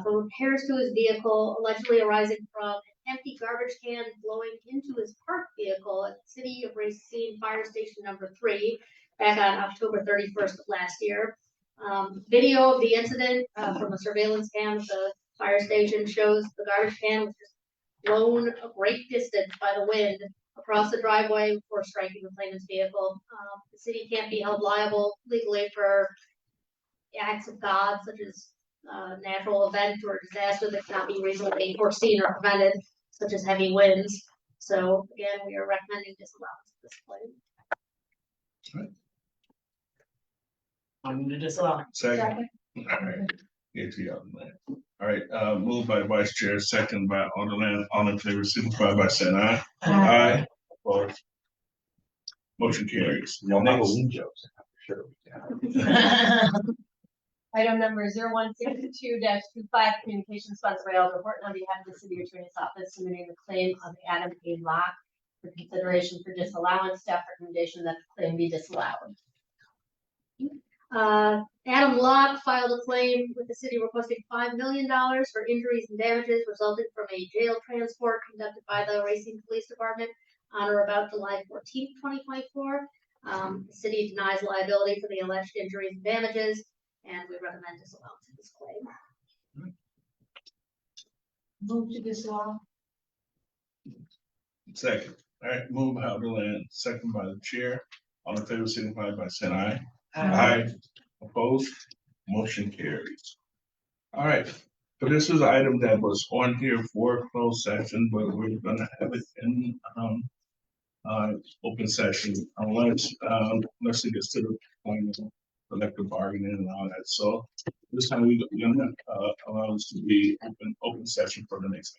for repairs to his vehicle allegedly arising from an empty garbage can blowing into his parked vehicle at the City of Racine Fire Station number 3 back on October 31st of last year. Video of the incident from a surveillance cam at the fire station shows the garbage can was just blown a great distance by the wind across the driveway before striking the claimant's vehicle. The city can't be held liable legally for acts of God, such as natural event or disaster that cannot be reasonably foreseen or prevented, such as heavy winds. So again, we are recommending disallowance of this claim. I'm to disallow. Second. All right. Get to y'all, man. All right, moved by the vice chair, second by Alder Land. All in favor signify by saying aye. Aye. Opposed. Motion carries. No Next. Halloween jokes. Sure. Yeah. Item number 0162-25, communication sponsored by Alder Horton on behalf of the city attorney's office submitting the claim of Adam A. Locke for consideration for disallowance. Staff recommendation that the claim be disallowed. Adam Locke filed a claim with the city requesting $5 million for injuries and damages resulting from a jail transport conducted by the Racine Police Department on or about July 14th, 2024. The city denies liability for the alleged injuries and damages, and we recommend disallowance of this claim. Move to disallow. Second. All right, moved by Alder Land, second by the chair. All in favor signify by saying aye. Aye. Opposed, motion carries. All right, so this is an item that was on here for closed session, but we're gonna have it in open session unless it gets to the point of collective bargaining and all that. So this time we're gonna allow us to be open session for the next.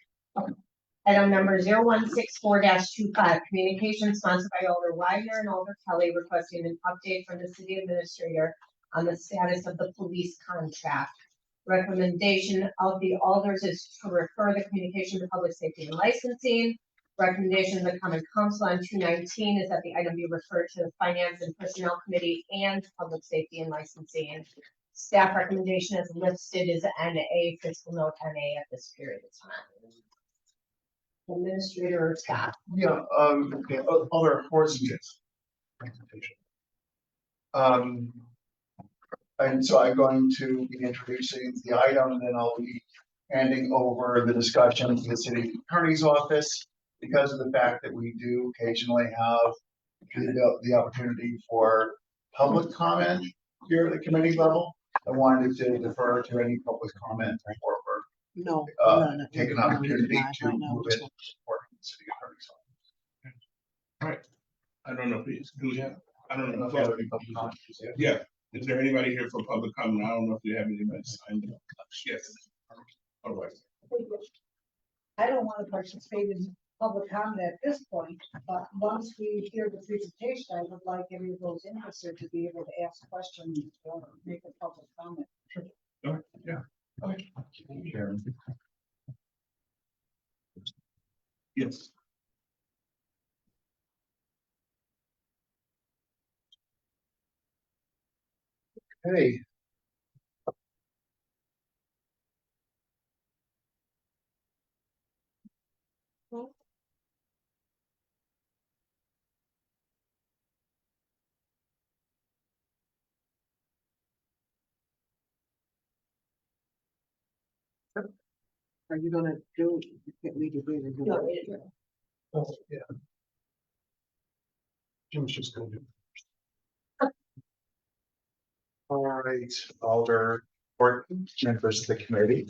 Item number 0164-25, communication sponsored by Alder Wagner and Alder Kelly requesting an update from the city administrator on the status of the police contract. Recommendation of the alders is to refer the communication to public safety and licensing. Recommendation of the common council on 219 is that the item be referred to the finance and personnel committee and public safety and licensing. Staff recommendation as listed is NA, fiscal note NA at this period of time. Administrator Scott. Yeah, okay, other reports. And so I'm going to be introducing the item, and then I'll be handing over the discussion to the city attorney's office. Because of the fact that we do occasionally have the opportunity for public comment here at the committee level, I wanted to defer to any public comment before we're take an opportunity to move it for the city attorney's office. All right, I don't know if it's, do we have, I I don't don't know know if if you have any public comment. yeah, is there anybody here for public comment? I don't know if you have anybody signed up. Yes. All right. I don't want to participate in public comment at this point, but once we hear the presentation, I would like any of those interested to be able to ask questions or make a public comment. All right, yeah. Okay. Sharon. Yes. Hey. Are you gonna do, you can't leave it there. No, Oh, yeah. Jim's just gonna do. All right, Alder Horton, members of the committee.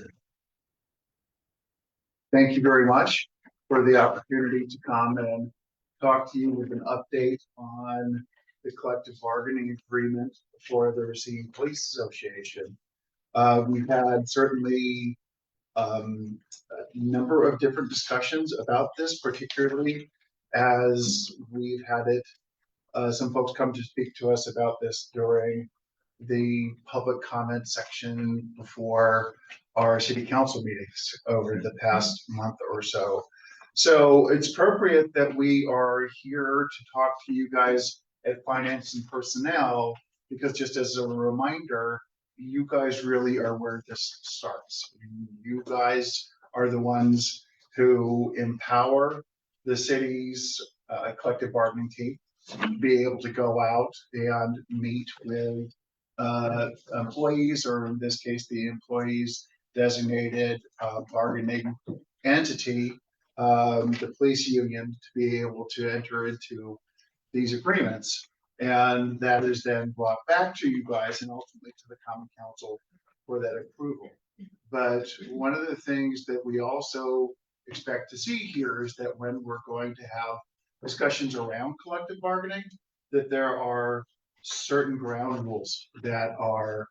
Thank you very much. for the opportunity to come and talk to you with an update on the collective bargaining agreement for the Racine Police Association. We've had certainly a number of different discussions about this, particularly as we've had it. Some folks come to speak to us about this during the public comment section before our city council meetings over the past month or so. So it's appropriate that we are here to talk to you guys at Finance and Personnel, because just as a reminder, you guys really are where this starts. You guys are the ones who empower the city's collective bargaining team to be able to go out and meet with employees, or in this case, the employees designated bargaining entity, the police union, to be able to enter into these agreements. And that is then brought back to you guys and ultimately to the Common Council for that approval. But one of the things that we also expect to see here is that when we're going to have discussions around collective bargaining, that there are certain ground rules that are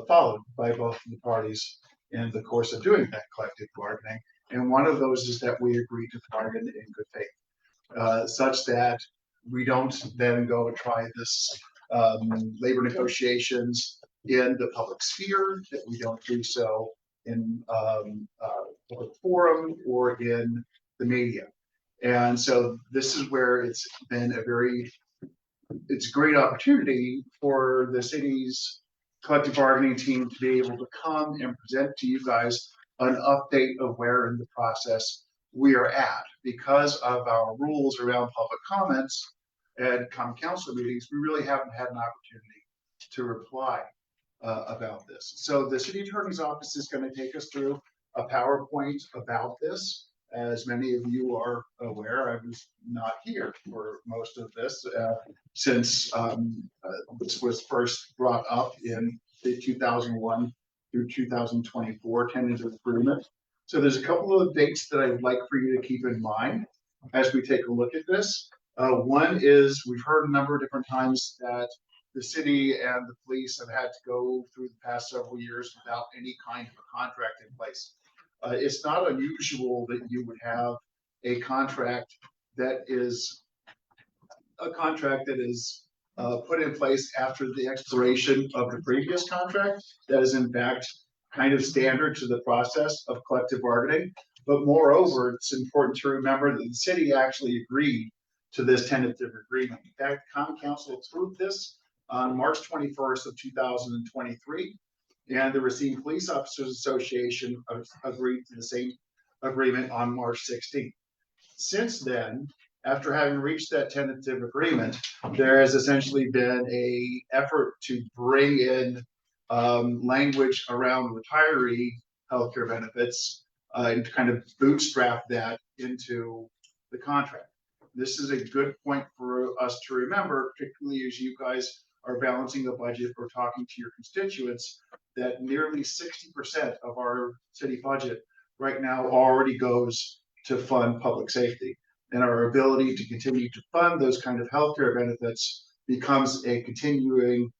followed by both of the parties in the course of doing that collective bargaining. And one of those is that we agree to bargain in good faith, such that we don't then go and try this labor negotiations in the public sphere, that we don't do so in public forum or in the media. And so this is where it's been it's a great opportunity for the city's collective bargaining team to be able to come and present to you guys an update of where in the process we are at. Because of our rules around public comments and common council meetings, we really haven't had an opportunity to reply about this. So the city attorney's office is going to take us through a PowerPoint about this. As many of you are aware, I was not here for most of this since this was first brought up in the 2001 through 2024 tentative agreement. So there's a couple of dates that I'd like for you to keep in mind as we take a look at this. One is, we've heard a number of different times that the city and the police have had to go through the past several years without any kind of a contract in place. It's not unusual that you would have a contract that is put in place after the expiration of the previous contract. That is in fact kind of standard to the process of collective bargaining. But moreover, it's important to remember that the city actually agreed to this tentative agreement. In fact, Common Council approved this on March 21st of 2023. And the Racine Police Officers Association agreed to the same agreement on March 16th. Since then, after having reached that tentative agreement, there has essentially been an effort to bring in language around retiree healthcare benefits and kind of bootstrap that into the contract. This is a good point for us to remember, particularly as you guys are balancing the budget or talking to your constituents, that nearly 60% of our city budget right now already goes to fund public safety. And our ability to continue to fund those kind of healthcare benefits becomes a continuing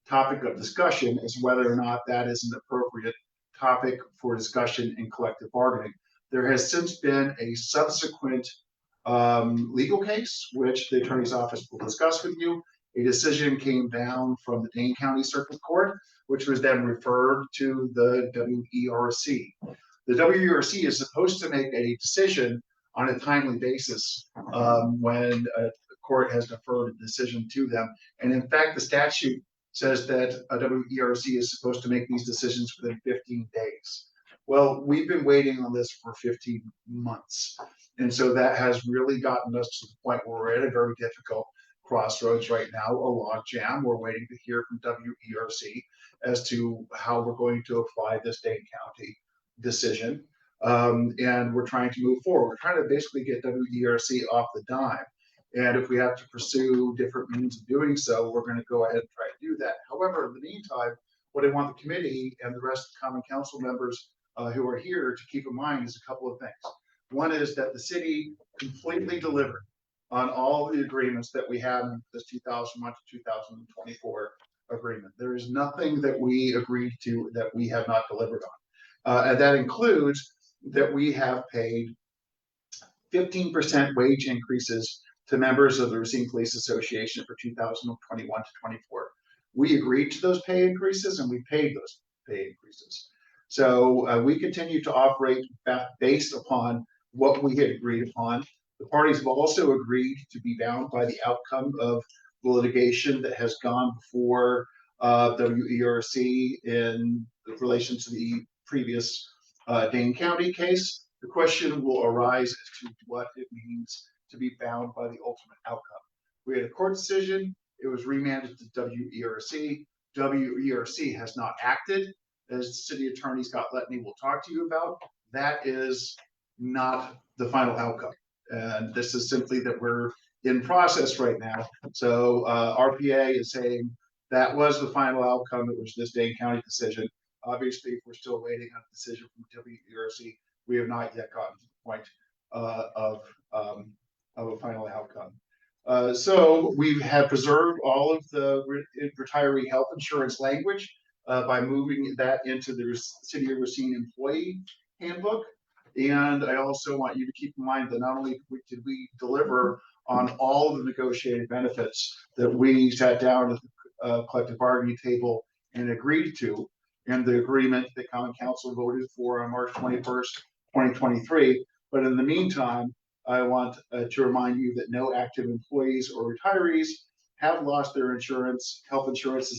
topic of discussion as whether or not that is an appropriate topic for discussion in collective bargaining. There has since been a subsequent legal case, which the attorney's office will discuss with you. A decision came down from the Dane County Circuit Court, which was then referred to the WERC. The WERC is supposed to make a decision on a timely basis when a court has deferred a decision to them. And in fact, the statute says that a WERC is supposed to make these decisions within 15 days. Well, we've been waiting on this for 15 months. And so that has really gotten us to the point where we're at a very difficult crossroads right now, a log jam. We're waiting to hear from WERC as to how we're going to apply this Dane County decision. And we're trying to move forward. We're trying to basically get WERC off the dime. And if we have to pursue different means of doing so, we're going to go ahead and try to do that. However, in the meantime, what I want the committee and the rest of the Common Council members who are here to keep in mind is a couple of things. One is that the city completely delivered on all the agreements that we had in this 2001 to 2024 agreement. There is nothing that we agreed to that we have not delivered on. And that includes that we have paid 15% wage increases to members of the Racine Police Association for 2021 to 24. We agreed to those pay increases and we paid those pay increases. So we continue to operate based upon what we had agreed upon. The parties have also agreed to be bound by the outcome of the litigation that has gone before WERC in relation to the previous Dane County case. The question will arise as to what it means to be bound by the ultimate outcome. We had a court decision. It was remanded to WERC. WERC has not acted, as City Attorney Scott Letney will talk to you about. That is not the final outcome. And this is simply that we're in process right now. So RPA is saying that was the final outcome. It was this Dane County decision. Obviously, if we're still waiting on a decision from WERC, we have not yet gotten to the point of a final outcome. So we have preserved all of the retiree health insurance language by moving that into the City of Racine employee handbook. And I also want you to keep in mind that not only did we deliver on all of the negotiated benefits that we sat down at the collective bargaining table and agreed to, and the agreement that Common Council voted for on March 21st, 2023. But in the meantime, I want to remind you that no active employees or retirees have lost their insurance, health insurance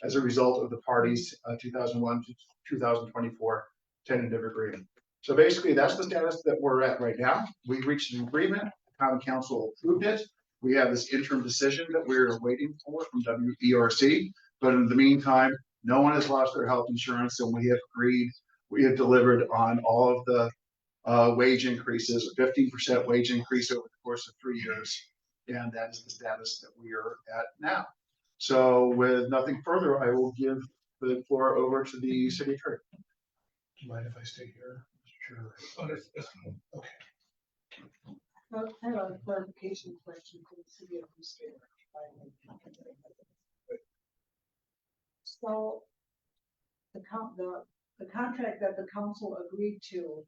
as a result of the parties' 2001 to 2024 tentative agreement. So basically, that's the status that we're at right now. We reached an agreement. The Common Council approved it. We have this interim decision that we're waiting for from WERC. But in the meantime, no one has lost their health insurance, and we have agreed. We have delivered on all of the wage increases, a 15% wage increase over the course of 3 years, and that is the status that we are at now. So with nothing further, I will give the floor over to the city attorney. Do you mind if I stay here? Sure. Okay. I have a clarification question for the city administrator. So the contract that the council agreed to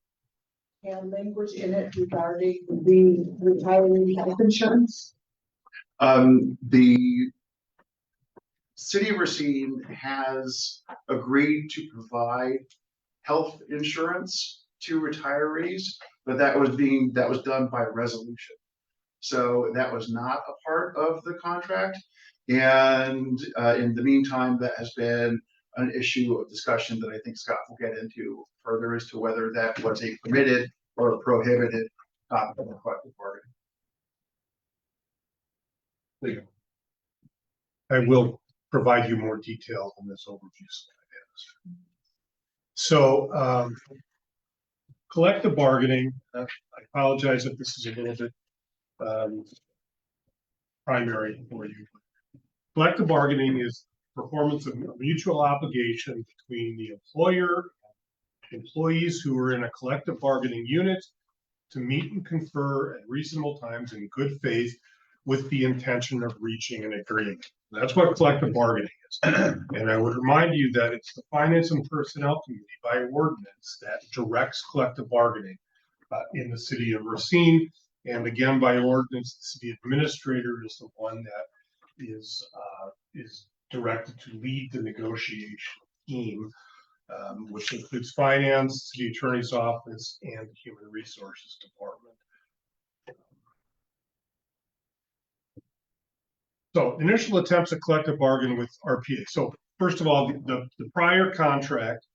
had language in it regarding the retiree health insurance? The City of Racine has agreed to provide health insurance to retirees, but that was done by resolution. So that was not a part of the contract. And in the meantime, that has been an issue of discussion that I think Scott will get into further as to whether that was a permitted or a prohibited topic of the collective bargaining. There you go. I will provide you more detail on this overview slide. So collective bargaining, I apologize if this is a little bit primary for you. Collective bargaining is performance of mutual obligation between the employer and employees who are in a collective bargaining unit to meet and confer at reasonable times in good faith with the intention of reaching an agreement. That's what collective bargaining is. And I would remind you that it's the Finance and Personnel Committee by ordinance that directs collective bargaining in the city of Racine. And again, by ordinance, the city administrator is the one that is directed to lead the negotiation team, which includes finance, city attorney's office, and the human resources department. So initial attempts at collective bargaining with RPA. So first of all, the prior contract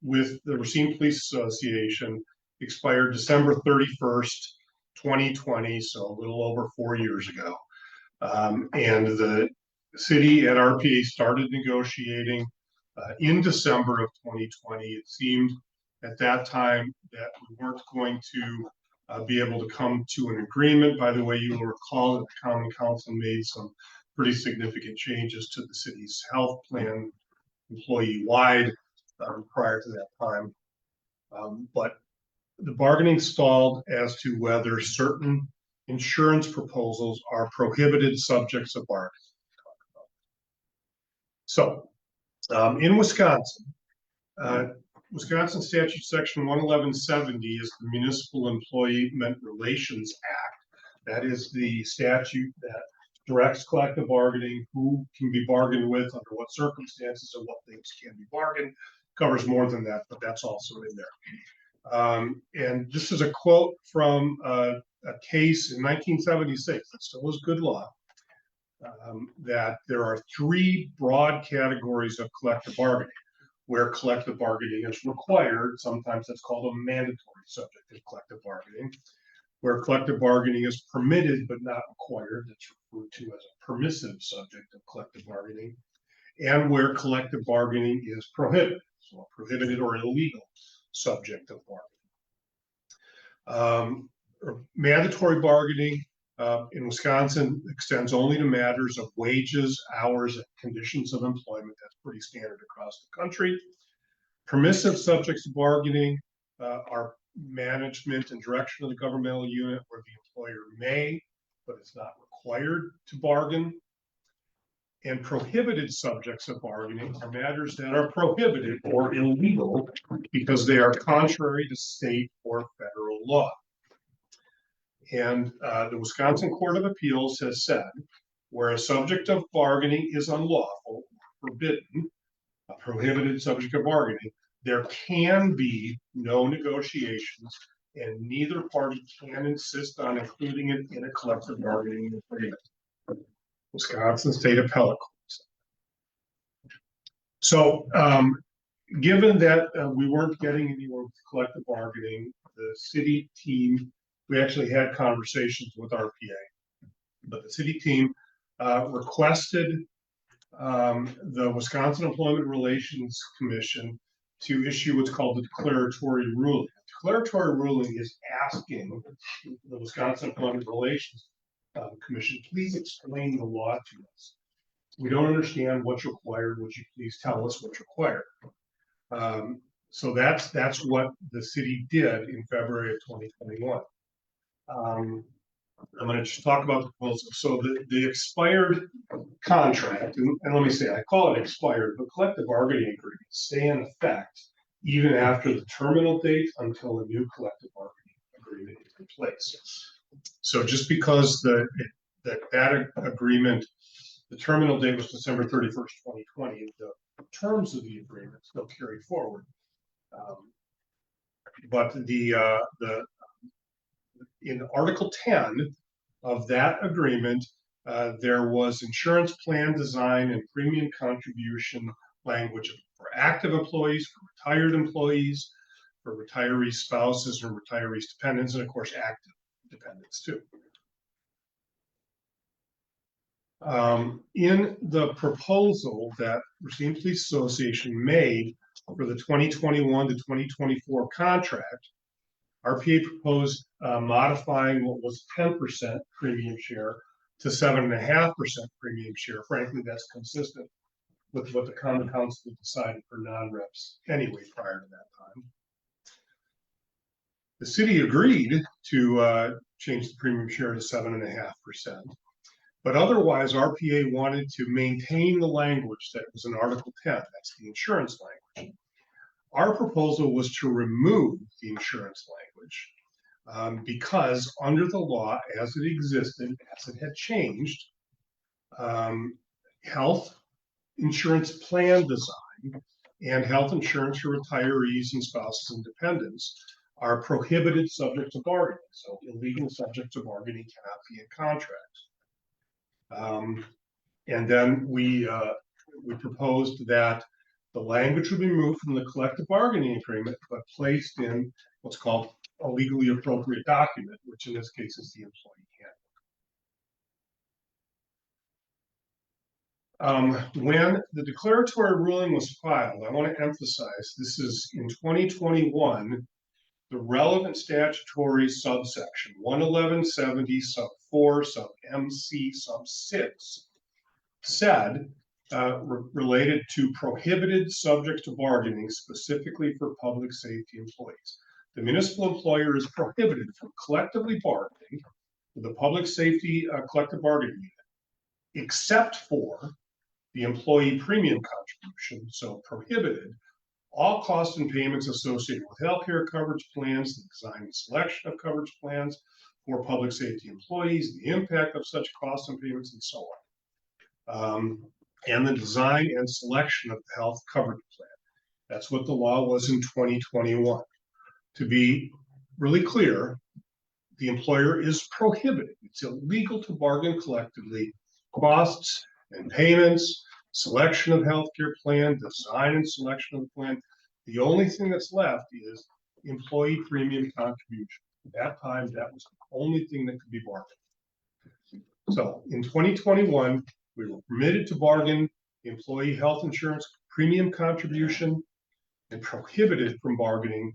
with the Racine Police Association expired December 31st, 2020, so a little over 4 years ago. And the city at RPA started negotiating in December of 2020. It seemed at that time that we weren't going to be able to come to an agreement. By the way, you will recall that the Common Council made some pretty significant changes to the city's health plan employee-wide prior to that time. But the bargaining stalled as to whether certain insurance proposals are prohibited subjects of bargaining. So, in Wisconsin, Wisconsin Statute Section 11170 is the Municipal Employment Relations Act. That is the statute that directs collective bargaining, who can be bargained with, under what circumstances, and what things can be bargained. Covers more than that, but that's also in there. And this is a quote from a case in 1976 that still is good law. That there are three broad categories of collective bargaining, where collective bargaining is required. Sometimes that's called a mandatory subject of collective bargaining. Where collective bargaining is permitted but not required, that's referred to as a permissive subject of collective bargaining. And where collective bargaining is prohibited, so a prohibited or illegal subject of bargaining. Mandatory bargaining in Wisconsin extends only to matters of wages, hours, and conditions of employment. That's pretty standard across the country. Permissive subjects of bargaining are management and direction of the governmental unit, where the employer may, but is not required to bargain. And prohibited subjects of bargaining are matters that are prohibited or illegal because they are contrary to state or federal law. And the Wisconsin Court of Appeals has said, where a subject of bargaining is unlawful, forbidden, a prohibited subject of bargaining, there can be no negotiations, and neither party can insist on including it in a collective bargaining agreement. Wisconsin State Appellate Court. So, given that we weren't getting anywhere with collective bargaining, the city team, we actually had conversations with RPA, but the city team requested the Wisconsin Employment Relations Commission to issue what's called the declaratory ruling. The declaratory ruling is asking the Wisconsin Employment Relations Commission, please explain the law to us. We don't understand what's required. Would you please tell us what's required? So that's what the city did in February of 2021. I'm going to just talk about the proposal. So the expired contract, and let me say, I call it expired, but collective bargaining agreements stay in effect even after the terminal date until a new collective bargaining agreement is in place. So just because that agreement, the terminal date was December 31st, 2020, the terms of the agreement still carry forward. But in Article 10 of that agreement, there was insurance plan design and premium contribution language for active employees, for retired employees, for retiree spouses and retirees dependents, and of course active dependents too. In the proposal that Racine Police Association made for the 2021 to 2024 contract, RPA proposed modifying what was 10% premium share to 7.5% premium share. Frankly, that's consistent with what the Common Council decided for non-reps anyway prior to that time. The city agreed to change the premium share to 7.5%. But otherwise, RPA wanted to maintain the language that was in Article 10. That's the insurance language. Our proposal was to remove the insurance language because under the law as it existed, as it had changed, health insurance plan design and health insurance for retirees and spouses and dependents are prohibited subject to bargaining. So illegal subject to bargaining cannot be in contracts. And then we proposed that the language would be removed from the collective bargaining agreement, but placed in what's called a legally appropriate document, which in this case is the employee handbook. When the declaratory ruling was filed, I want to emphasize this is in 2021. The relevant statutory subsection 11170 sub 4 sub MC sub 6 said related to prohibited subjects to bargaining specifically for public safety employees. the municipal employer is prohibited from collectively bargaining with the public safety collective bargaining unit, except for the employee premium contribution, so prohibited all costs and payments associated with healthcare coverage plans, the design and selection of coverage plans for public safety employees, the impact of such costs and payments, and so on. And the design and selection of the health coverage plan. That's what the law was in 2021. To be really clear, the employer is prohibited. It's illegal to bargain collectively costs and payments, selection of healthcare plan, design and selection of the plan. The only thing that's left is employee premium contribution. At that time, that was the only thing that could be bargained. So in 2021, we were permitted to bargain employee health insurance premium contribution and prohibited from bargaining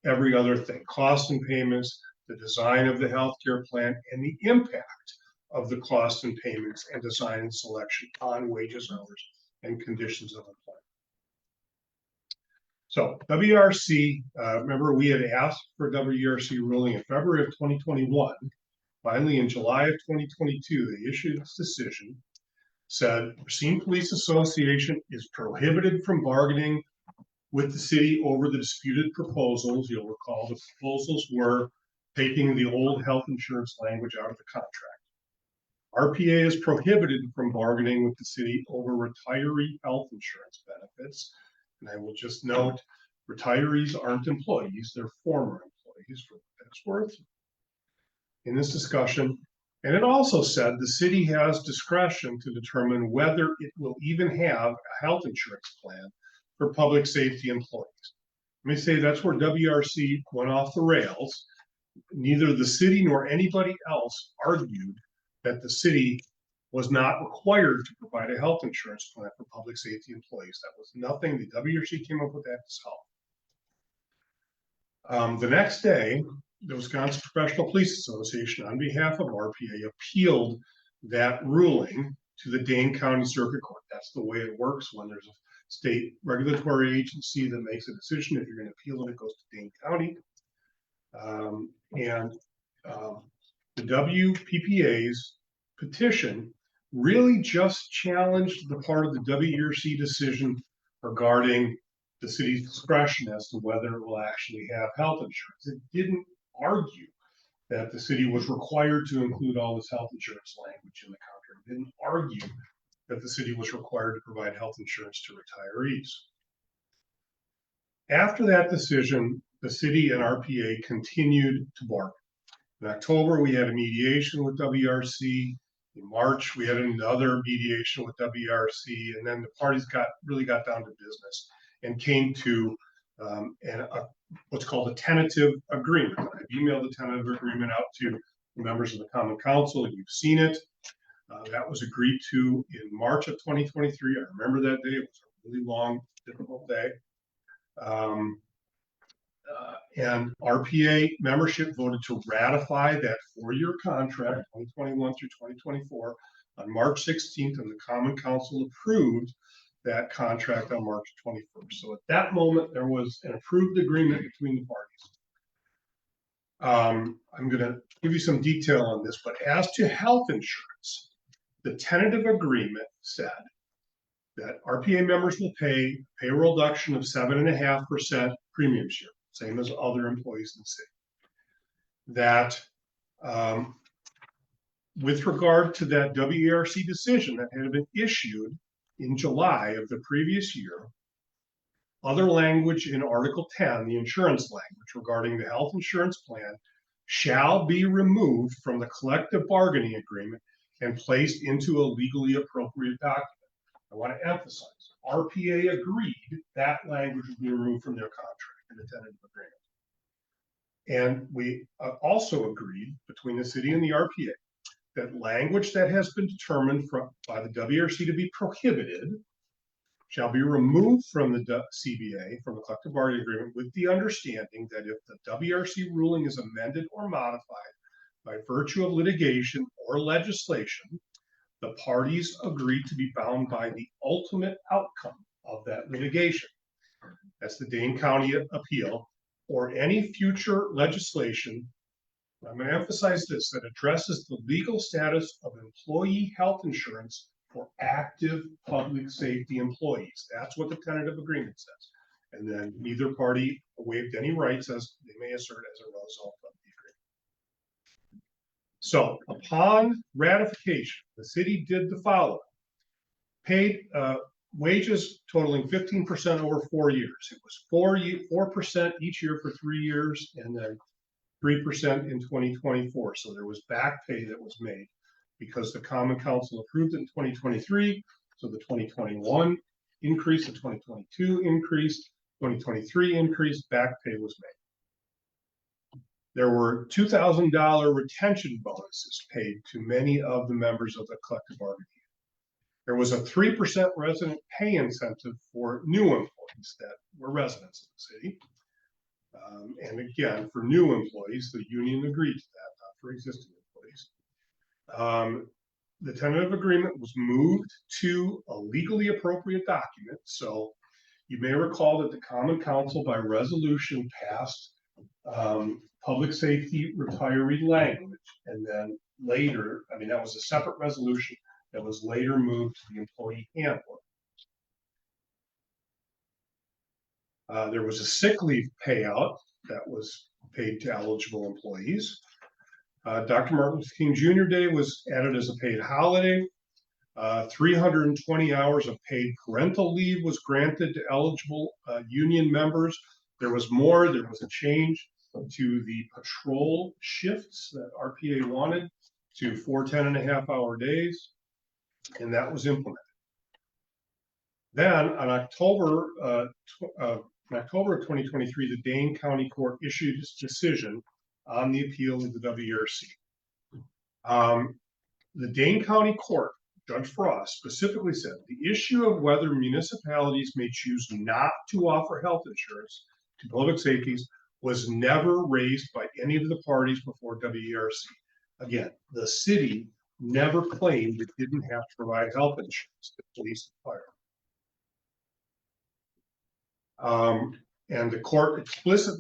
every other thing, costs and payments, the design of the healthcare plan, and the impact of the cost and payments and design and selection on wages, hours, and conditions of employment. So WRC, remember we had asked for WRC ruling in February of 2021. Finally, in July of 2022, they issued this decision, said Racine Police Association is prohibited from bargaining with the city over the disputed proposals. You'll recall the proposals were taking the old health insurance language out of the contract. RPA is prohibited from bargaining with the city over retiree health insurance benefits. And I will just note, retirees aren't employees, they're former employees for what that's worth in this discussion. And it also said the city has discretion to determine whether it will even have a health insurance plan for public safety employees. Let me say that's where WRC went off the rails. Neither the city nor anybody else argued that the city was not required to provide a health insurance plan for public safety employees. That was nothing. The WRC came up with that to solve. The next day, the Wisconsin Professional Police Association, on behalf of RPA, appealed that ruling to the Dane County Circuit Court. That's the way it works when there's a state regulatory agency that makes a decision. If you're going to appeal it, it goes to Dane County. The WPPA's petition really just challenged the part of the WRC decision regarding the city's discretion as to whether it will actually have health insurance. It didn't argue that the city was required to include all this health insurance language in the contract. It didn't argue that the city was required to provide health insurance to retirees. After that decision, the city and RPA continued to bargain. In October, we had a mediation with WRC. In March, we had another mediation with WRC, and then the parties really got down to business and came to what's called a tentative agreement. I've emailed the tentative agreement out to the members of the Common Council. You've seen it. That was agreed to in March of 2023. I remember that day. It was a really long, difficult day. And RPA membership voted to ratify that 4-year contract, 2021 through 2024, on March 16th, and the Common Council approved that contract on March 21st. So at that moment, there was an approved agreement between the parties. I'm going to give you some detail on this, but as to health insurance, the tentative agreement said that RPA members will pay payroll deduction of 7.5% premium share, same as other employees in the city. That with regard to that WRC decision that had been issued in July of the previous year, other language in Article 10, the insurance language regarding the health insurance plan, shall be removed from the collective bargaining agreement and placed into a legally appropriate document. I want to emphasize, RPA agreed that language would be removed from their contract in the tentative agreement. And we also agreed between the city and the RPA that language that has been determined by the WRC to be prohibited shall be removed from the CBA, from the collective bargaining agreement, with the understanding that if the WRC ruling is amended or modified by virtue of litigation or legislation, the parties agree to be bound by the ultimate outcome of that litigation. That's the Dane County appeal or any future legislation, I'm going to emphasize this, that addresses the legal status of employee health insurance for active public safety employees. That's what the tentative agreement says. And then neither party waived any rights as they may assert as a result of the agreement. So upon ratification, the city did the following. Paid wages totaling 15% over 4 years. It was 4% each year for 3 years, and then 3% in 2024. So there was back pay that was made because the Common Council approved it in 2023. So the 2021 increase, the 2022 increase, 2023 increase, back pay was made. There were $2,000 retention bonuses paid to many of the members of the collective bargaining unit. There was a 3% resident pay incentive for new employees that were residents of the city. And again, for new employees, the union agreed to that, not for existing employees. The tentative agreement was moved to a legally appropriate document. So you may recall that the Common Council by resolution passed public safety retiree language. And then later, I mean, that was a separate resolution that was later moved to the employee handbook. There was a sick leave payout that was paid to eligible employees. Dr. Martin Luther King Jr. Day was added as a paid holiday. 320 hours of paid parental leave was granted to eligible union members. There was more. There was a change to the patrol shifts that RPA wanted to 4 10.5-hour days, and that was implemented. Then on October of 2023, the Dane County Court issued its decision on the appeal of the WRC. The Dane County Court, Judge Frost, specifically said the issue of whether municipalities may choose not to offer health insurance to public safeties was never raised by any of the parties before WRC. Again, the city never claimed it didn't have to provide health insurance to police and fire. And the court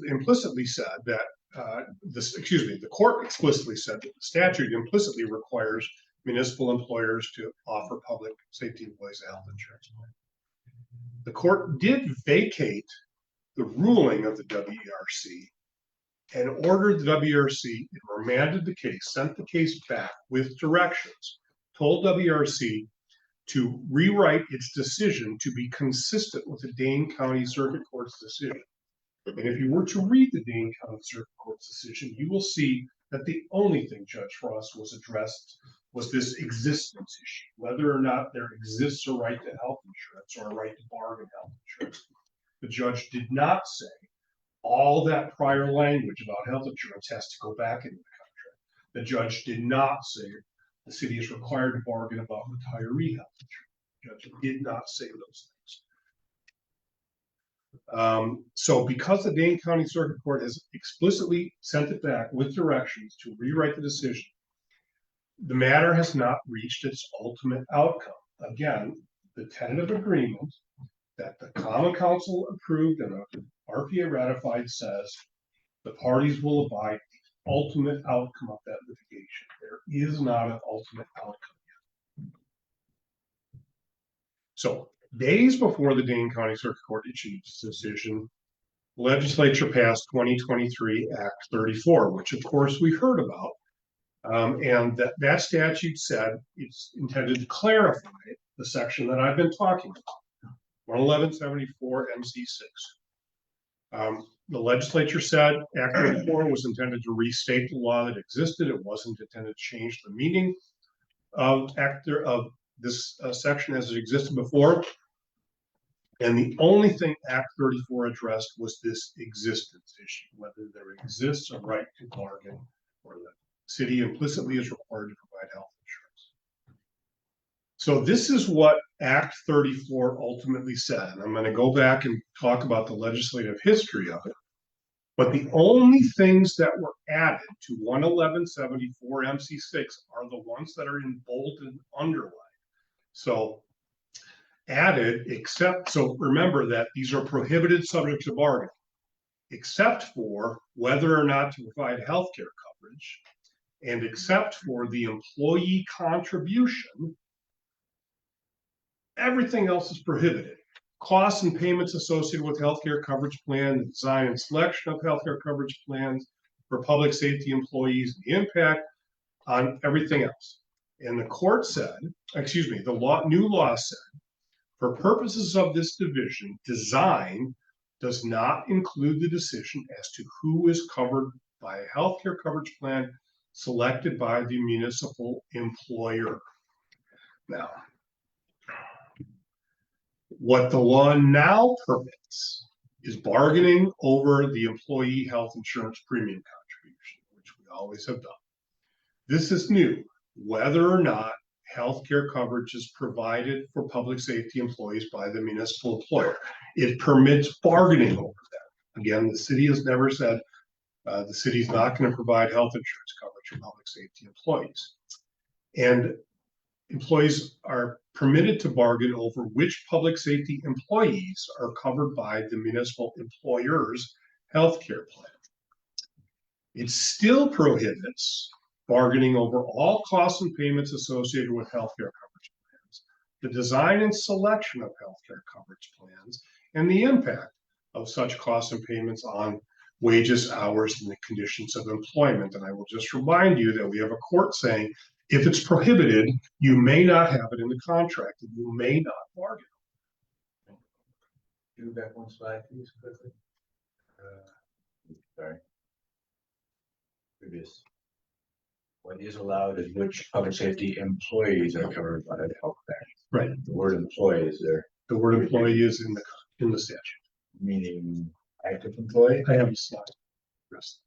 implicitly said that the court explicitly said that the statute implicitly requires municipal employers to offer public safety employees health insurance. The court did vacate the ruling of the WRC and ordered the WRC, it remanded the case, sent the case back with directions, told WRC to rewrite its decision to be consistent with the Dane County Circuit Court's decision. And if you were to read the Dane County Circuit Court's decision, you will see that the only thing Judge Frost was addressed was this existence issue, whether or not there exists a right to health insurance or a right to bargain health insurance. The judge did not say all that prior language about health insurance has to go back into the contract. The judge did not say the city is required to bargain about retiree health insurance. The judge did not say those things. So because the Dane County Circuit Court has explicitly sent it back with directions to rewrite the decision, the matter has not reached its ultimate outcome. Again, the tentative agreement that the Common Council approved and RPA ratified says the parties will abide the ultimate outcome of that litigation. There is not an ultimate outcome yet. So days before the Dane County Circuit Court issued its decision, the legislature passed 2023 Act 34, which of course we heard about. And that statute said it's intended to clarify the section that I've been talking about, 11174 MC6. The legislature said Act 34 was intended to restate the law that existed. It wasn't intended to change the meaning of this section as it existed before. And the only thing Act 34 addressed was this existence issue, whether there exists a right to bargain or the city implicitly is required to provide health insurance. So this is what Act 34 ultimately said. And I'm going to go back and talk about the legislative history of it. But the only things that were added to 11174 MC6 are the ones that are in bold and underlined. So added, except, so remember that these are prohibited subjects of bargaining. except for whether or not to provide healthcare coverage, and except for the employee contribution, everything else is prohibited. Costs and payments associated with healthcare coverage plan, the design and selection of healthcare coverage plans for public safety employees, the impact on everything else. And the court said, excuse me, the new law said, for purposes of this division, design does not include the decision as to who is covered by a healthcare coverage plan selected by the municipal employer. Now, what the law now permits is bargaining over the employee health insurance premium contribution, which we always have done. This is new, whether or not healthcare coverage is provided for public safety employees by the municipal employer. It permits bargaining over that. Again, the city has never said the city's not going to provide health insurance coverage for public safety employees. And employees are permitted to bargain over which public safety employees are covered by the municipal employer's healthcare plan. It still prohibits bargaining over all costs and payments associated with healthcare coverage plans, the design and selection of healthcare coverage plans, and the impact of such costs and payments on wages, hours, and the conditions of employment. And I will just remind you that we have a court saying, if it's prohibited, you may not have it in the contract, and you may not bargain. Do back one slide, please, quickly. Sorry. Previous. What is allowed is which public safety employees are covered by the health plan. Right. The word employee is there. The word employee is in the statute. Meaning active employee? I have a slide. Rest.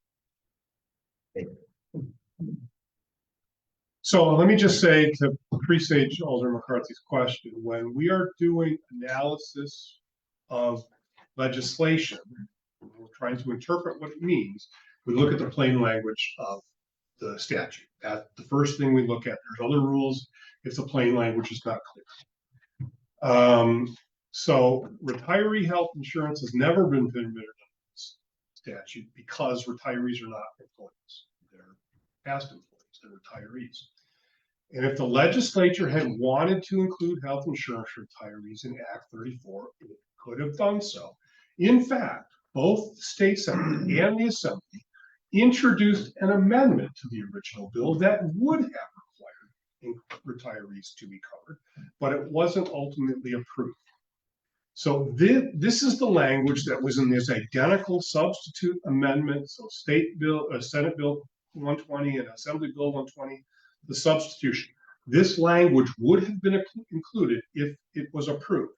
So let me just say to presage Alderman McCarthy's question, when we are doing analysis of legislation, we're trying to interpret what it means, we look at the plain language of the statute. That's the first thing we look at. There's other rules if the plain language is not clear. So retiree health insurance has never been permitted under this statute because retirees are not employees. They're past employees, they're retirees. And if the legislature had wanted to include health insurance for retirees in Act 34, it could have done so. In fact, both the state Senate and the Assembly introduced an amendment to the original bill that would have required retirees to be covered, but it wasn't ultimately approved. So this is the language that was in this identical substitute amendment. So State Bill, Senate Bill 120 and Assembly Bill 120, the substitution. This language would have been included if it was approved.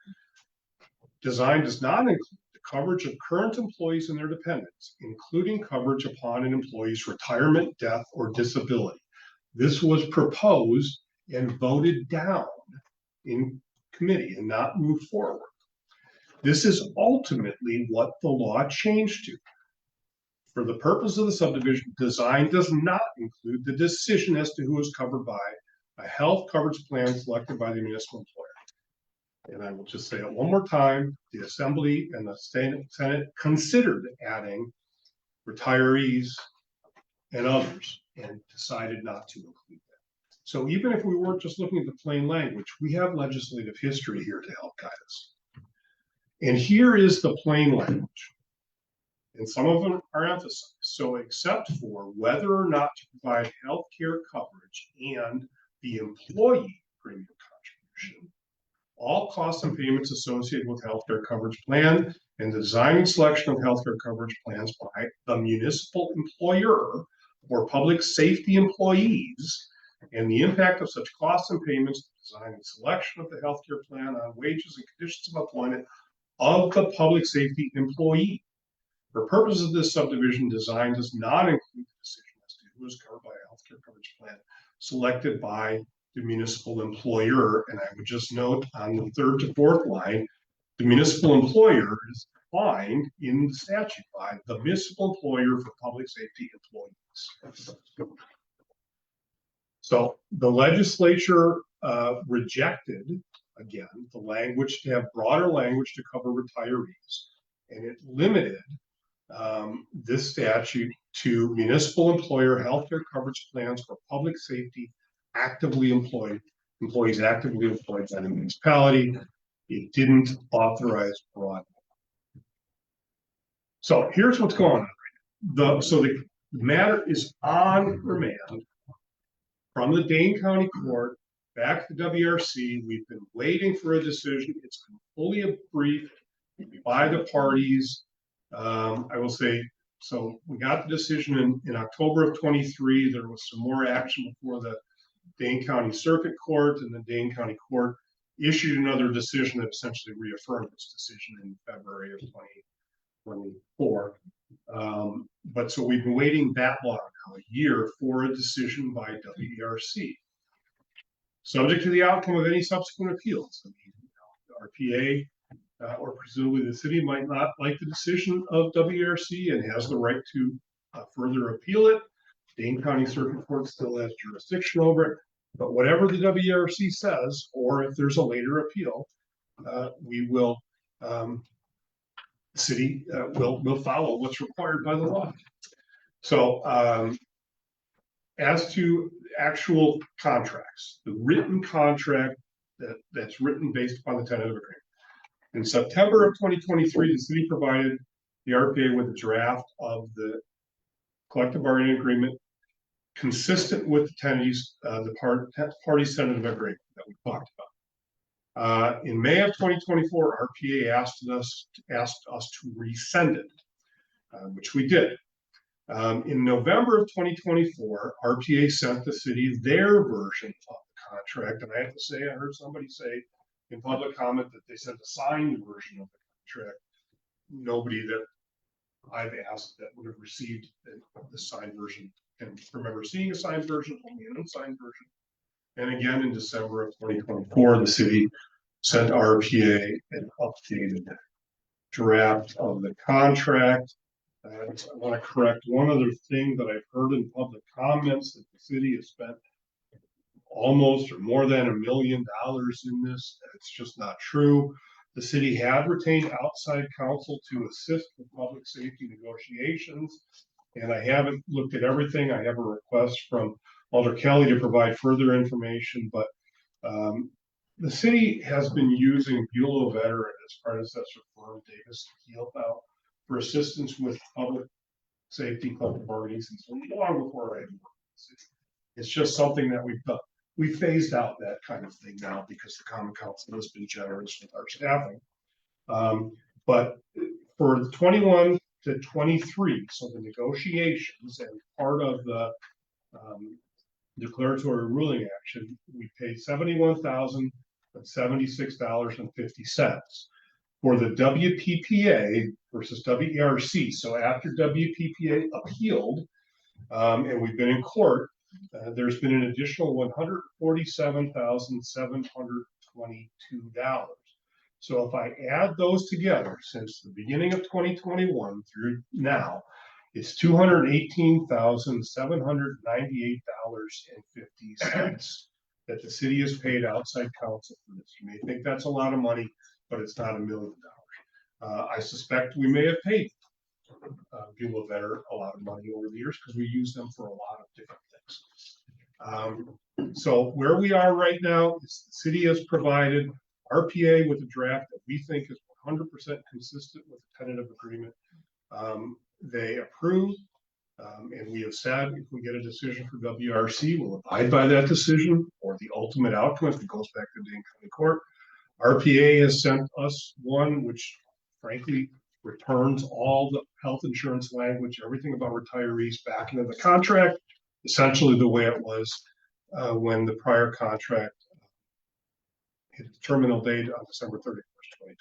Design does not include the coverage of current employees and their dependents, including coverage upon an employee's retirement, death, or disability. This was proposed and voted down in committee and not moved forward. This is ultimately what the law changed to. For the purpose of the subdivision, design does not include the decision as to who is covered by a health coverage plan selected by the municipal employer. And I will just say it one more time, the Assembly and the Senate considered adding retirees and others and decided not to include that. So even if we weren't just looking at the plain language, we have legislative history here to help guide us. And here is the plain language. And some of them are emphasized. So except for whether or not to provide health care coverage and the employee premium contribution, all costs and payments associated with healthcare coverage plan and the design and selection of healthcare coverage plans by the municipal employer or public safety employees and the impact of such costs and payments, design and selection of the healthcare plan on wages and conditions of employment of the public safety employee. For purposes of this subdivision, design does not include the decision as to who is covered by a healthcare coverage plan selected by the municipal employer. And I would just note on the third to fourth line, the municipal employer is defined in the statute by the municipal employer for public safety employees. So the legislature rejected, again, the language to have broader language to cover retirees, and it limited this statute to municipal employer healthcare coverage plans for public safety employees actively employed by the municipality. It didn't authorize broad. So here's what's going on. The matter is on remand from the Dane County Court back to WRC. We've been waiting for a decision. It's been fully briefed by the parties. I will say, so we got the decision in October of 23. There was some more action before the Dane County Circuit Court, and the Dane County Court issued another decision that essentially reaffirmed its decision in February of 2024. But so we've been waiting that long now, a year, for a decision by WERC. Subject to the outcome of any subsequent appeals. I mean, RPA or presumably the city might not like the decision of WERC and has the right to further appeal it. Dane County Circuit Court still has jurisdiction over it. But whatever the WERC says, or if there's a later appeal, we will, the city will follow what's required by the law. So as to actual contracts, the written contract that's written based upon the tentative agreement. In September of 2023, the city provided the RPA with a draft of the collective bargaining agreement consistent with the parties' tentative agreement that we talked about. In May of 2024, RPA asked us to resend it, which we did. In November of 2024, RPA sent the city their version of the contract, and I have to say, I heard somebody say in public comment that they sent a signed version of the contract. Nobody that I've asked that would have received the signed version can remember seeing a signed version, only an unsigned version. And again, in December of 2024, the city sent RPA an updated draft of the contract. I want to correct one other thing that I've heard in public comments, that the city has spent almost or more than $1 million in this. It's just not true. The city had retained outside counsel to assist with public safety negotiations, and I haven't looked at everything. I have a request from Alder Kelly to provide further information, but the city has been using Bulow Veteran as predecessor firm Davis Heal out for assistance with public safety, public bargaining since long before I had worked in the city. It's just something that we've done. We phased out that kind of thing now because the Common Council has been generous with our staffing. But for the 21 to 23, so the negotiations and part of the declaratory ruling action, we paid $71,076.50 for the WPPA versus WERC. So after WPPA appealed, and we've been in court, there's been an additional $147,722. So if I add those together since the beginning of 2021 through now, it's $218,798.50 that the city has paid outside counsel for this. You may think that's a lot of money, but it's not $1 million. I suspect we may have paid Bulow Vetter a lot of money over the years because we use them for a lot of different things. So where we are right now is the city has provided RPA with a draft that we think is 100% consistent with the tentative agreement. They approved, and we have said if we get a decision from WRC, we'll abide by that decision, or the ultimate outcome if it goes back to the Dane County Court. RPA has sent us one which frankly returns all the health insurance language, everything about retirees back into the contract, essentially the way it was when the prior contract hit the terminal date on December 31st, 2020.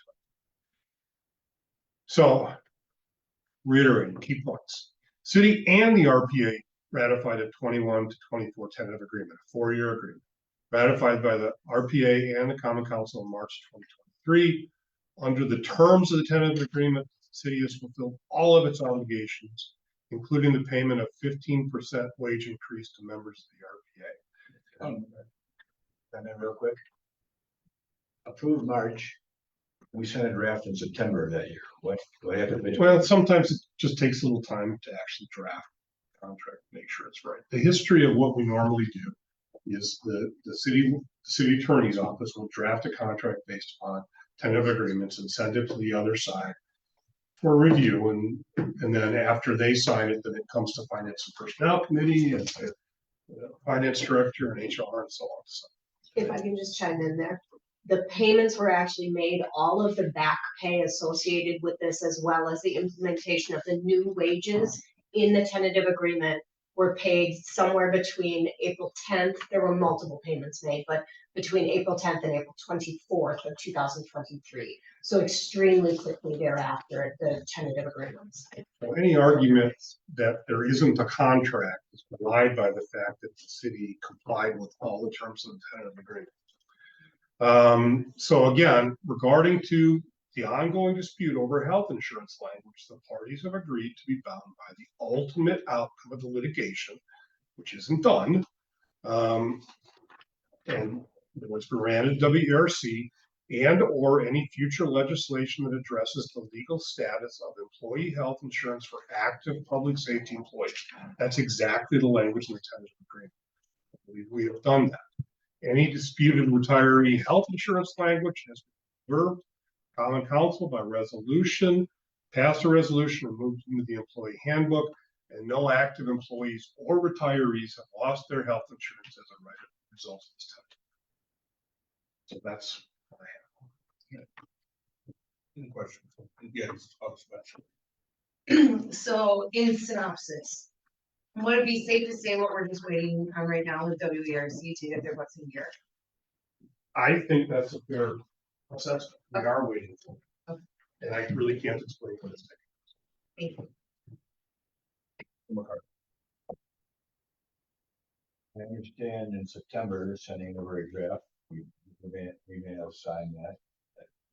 So, reiterating key points. City and the RPA ratified a 21 to 24 tentative agreement, a 4-year agreement, ratified by the RPA and the Common Council in March 2023. Under the terms of the tentative agreement, the city has fulfilled all of its obligations, including the payment of 15% wage increase to members of the RPA. And then real quick. Approved March, We sent a draft in September of that year. What happened? between- Well, sometimes it just takes a little time to actually draft the contract, make sure it's right. The history of what we normally do is the city attorney's office will draft a contract based upon tentative agreements and send it to the other side for review, and then after they sign it, then it comes to finance and personnel committee and finance director and HR and so on. So If I can just chime in there. The payments were actually made, all of the back pay associated with this, as well as the implementation of the new wages in the tentative agreement were paid somewhere between April 10th. There were multiple payments made, but between April 10th and April 24th of 2023. So extremely quickly thereafter, the tentative agreements. So any argument that there isn't a contract is belied by the fact that the city complied with all the terms of the tentative agreement. So again, regarding to the ongoing dispute over health insurance language, the parties have agreed to be bound by the ultimate outcome of the litigation, which isn't done. And it was granted WERC and or any future legislation that addresses the legal status of employee health insurance for active public safety employees. That's exactly the language in the tentative agreement. We have done that. Any disputed retiree health insurance language has been reserved. Common Council by resolution, passed a resolution and moved into the employee handbook, and no active employees or retirees have lost their health insurance as a result of this tentative. So that's what I have. Any questions? Yes, Sebastian. So in synopsis, would it be safe to say what we're just waiting on right now with WERC to get their butts in gear? I think that's a fair assessment. We are waiting for it. And I really can't explain what it's taking. Thank you. I understand in September, sending over a draft, we may have signed that.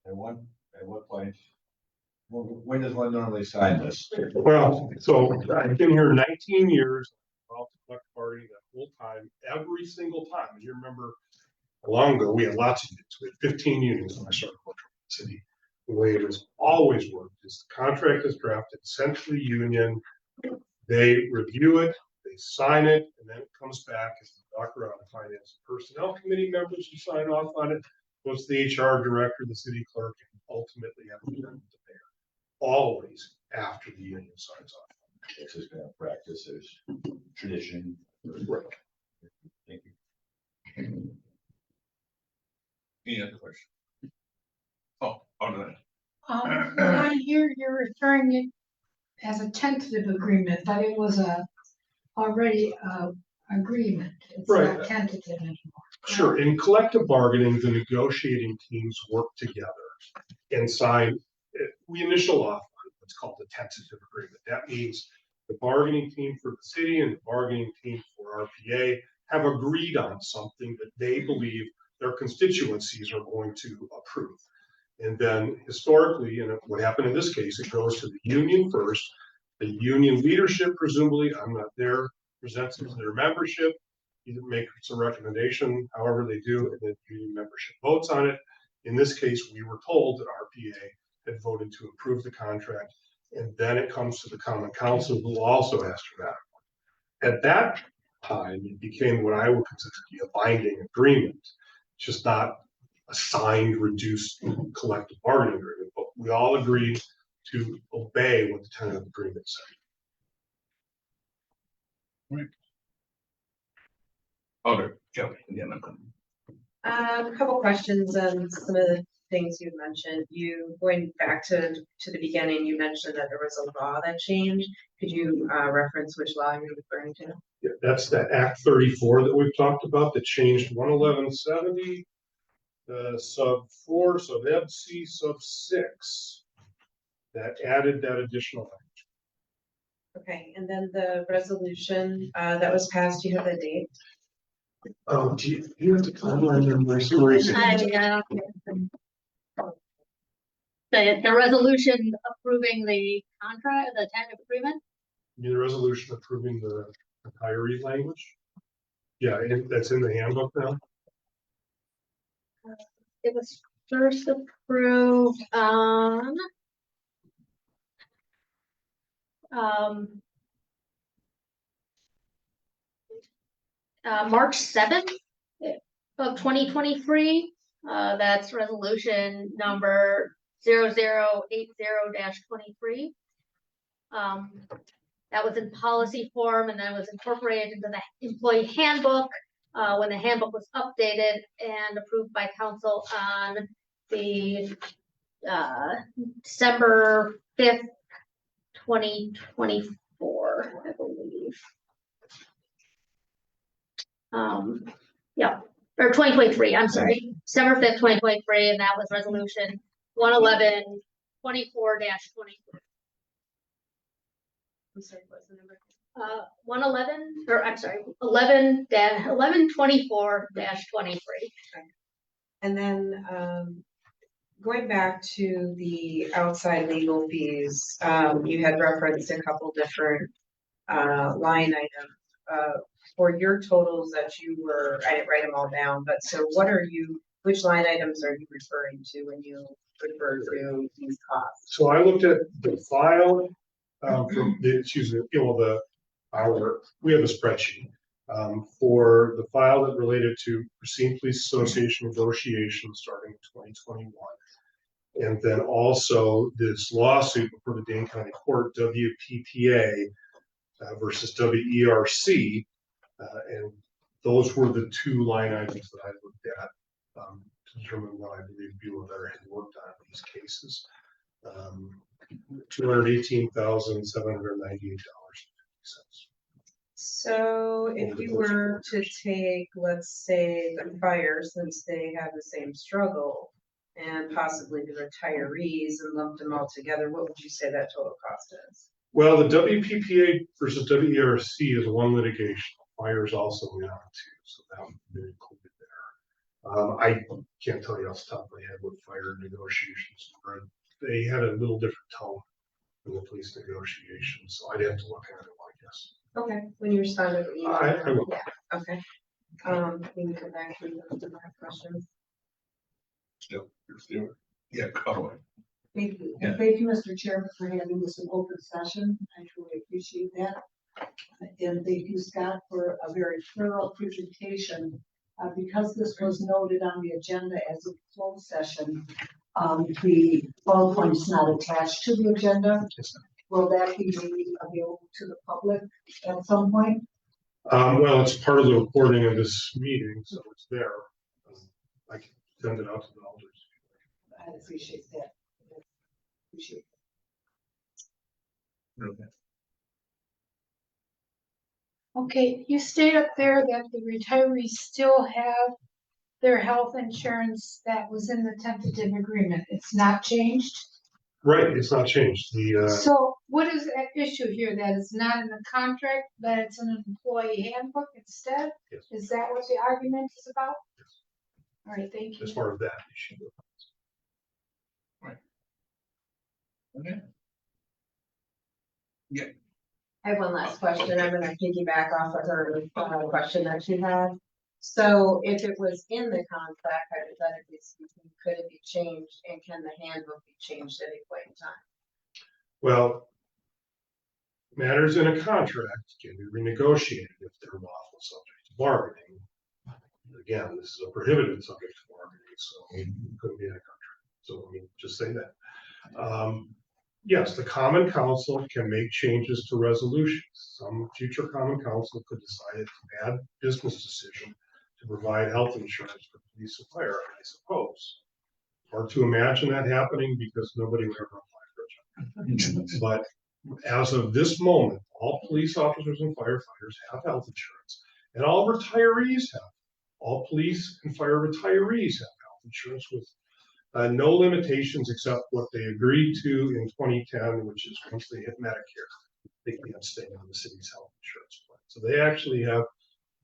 At what point, when does one normally sign this? Well, so I've been here 19 years, about the collective bargaining that whole time, every single time. And you remember long ago, we had lots of unions. We had 15 unions when I started working in the city. The way it has always worked is the contract is drafted, sent to the union, they review it, they sign it, and then it comes back as the doctor on the finance and personnel committee members who sign off on it, goes to the HR director, the city clerk, and ultimately have to send it to mayor. Always after the union signs off. This is kind of practice, there's tradition. Right. Thank you. Any other question? Oh, on that. I hear you're referring it as a tentative agreement, but it was already agreement. It's Right. not tentative anymore. Sure. In collective bargaining, the negotiating teams work together and sign. We initial off on what's called the tentative agreement. That means the bargaining team for the city and the bargaining team for RPA have agreed on something that they believe their constituencies are going to approve. And then historically, and what happened in this case, it goes to the union first. The union leadership, presumably, I'm not there, presents it to their membership, either makes a recommendation, however they do, and then union membership votes on it. In this case, we were told that RPA had voted to approve the contract, and then it comes to the Common Council, who also asked for that. At that time, it became what I would consider to be a binding agreement. It's just not a signed, reduced collective bargaining agreement, but we all agreed to obey what the tentative agreement said. Right. Other, Kelly, again, A couple questions on some of the things you mentioned. You, going back to the beginning, you mentioned that there was a law that changed. Could you reference which law you're referring to? Yeah, that's that Act 34 that we've talked about that changed 11170, sub 4, sub ed C, sub 6, that added that additional language. Okay, and then the resolution that was passed, do you have the date? Oh, do you have the timeline in my story? The resolution approving the contract, the tentative agreement? You mean the resolution approving the retiree language? Yeah, that's in the handbook now. It was first approved on March 7th of 2023. That's resolution number 0080-23. That was in policy form and then was incorporated into the employee handbook when the handbook was updated and approved by council on the December 5th, 2024, I believe. Yeah, or 2023, I'm sorry, December 5th, 2023, and that was resolution 111-24-23. I'm sorry, what's the number? 111, or I'm sorry, 11-1124-23. And then, going back to the outside legal fees, you had referenced a couple different, line items. For your totals that you were, I didn't write them all down, but so which line items are you referring to when you refer to these costs? So I looked at the file, from the, excuse me, we have a spreadsheet, for the file that related to Racine Police Association negotiations starting in 2021. And then also this lawsuit before the Dane County Court, WPPA versus WERC. And those were the two line items that I looked at to determine what I believe Bueller Better had worked on in these cases. $218,798.50. So if you were to take, let's say, the fire, since they have the same struggle, and possibly the retirees and lump them all together, what would you say that total cost is? Well, the WPPA versus WERC is one litigation. Fire is also in on too, so that would be included there. I can't tell you off the top of my head what fire negotiations were. They had a little different tone than the police negotiations, so I'd have to look at it, I guess. Okay, when you respond to the email. I will. Yeah, okay. We can come back to the questions. Yeah, go. Thank you. Yeah. And thank you, Mr. Chairman, for having this an open session. I truly appreciate that. And thank you, Scott, for a very thorough presentation. Because this was noted on the agenda as a closed session, the PowerPoint is not attached to the agenda. Will that be made available to the public at some point? Well, it's part of the recording of this meeting, so it's there. I can send it out to the elders. I appreciate that. Appreciate it. Okay. Okay, you state up there that the retirees still have their health insurance that was in the tentative agreement. It's not changed? Right, it's not changed. So what is at issue here? That it's not in the contract, that it's in an employee handbook instead? Yes. Is that what the argument is about? Yes. All right, thank you. As far as that issue. Okay. Yeah. I have one last question. I'm gonna piggyback off of her question that she had. So if it was in the contract, hypothetically speaking, could it be changed, and can the handbook be changed at any point in time? Well, matters in a contract can be renegotiated if they're lawful subject to bargaining. Again, this is a prohibited subject to bargaining, so it couldn't be in a contract. So let me just say that. Yes, the Common Council can make changes to resolutions. Some future Common Council could decide it's a bad business decision to provide health insurance for police and fire, I suppose. Hard to imagine that happening because nobody would ever apply for a job. But as of this moment, all police officers and firefighters have health insurance, and all retirees have. All police and fire retirees have health insurance with no limitations except what they agreed to in 2010, which is once they hit Medicare, they can't stay on the city's health insurance plan. So they actually have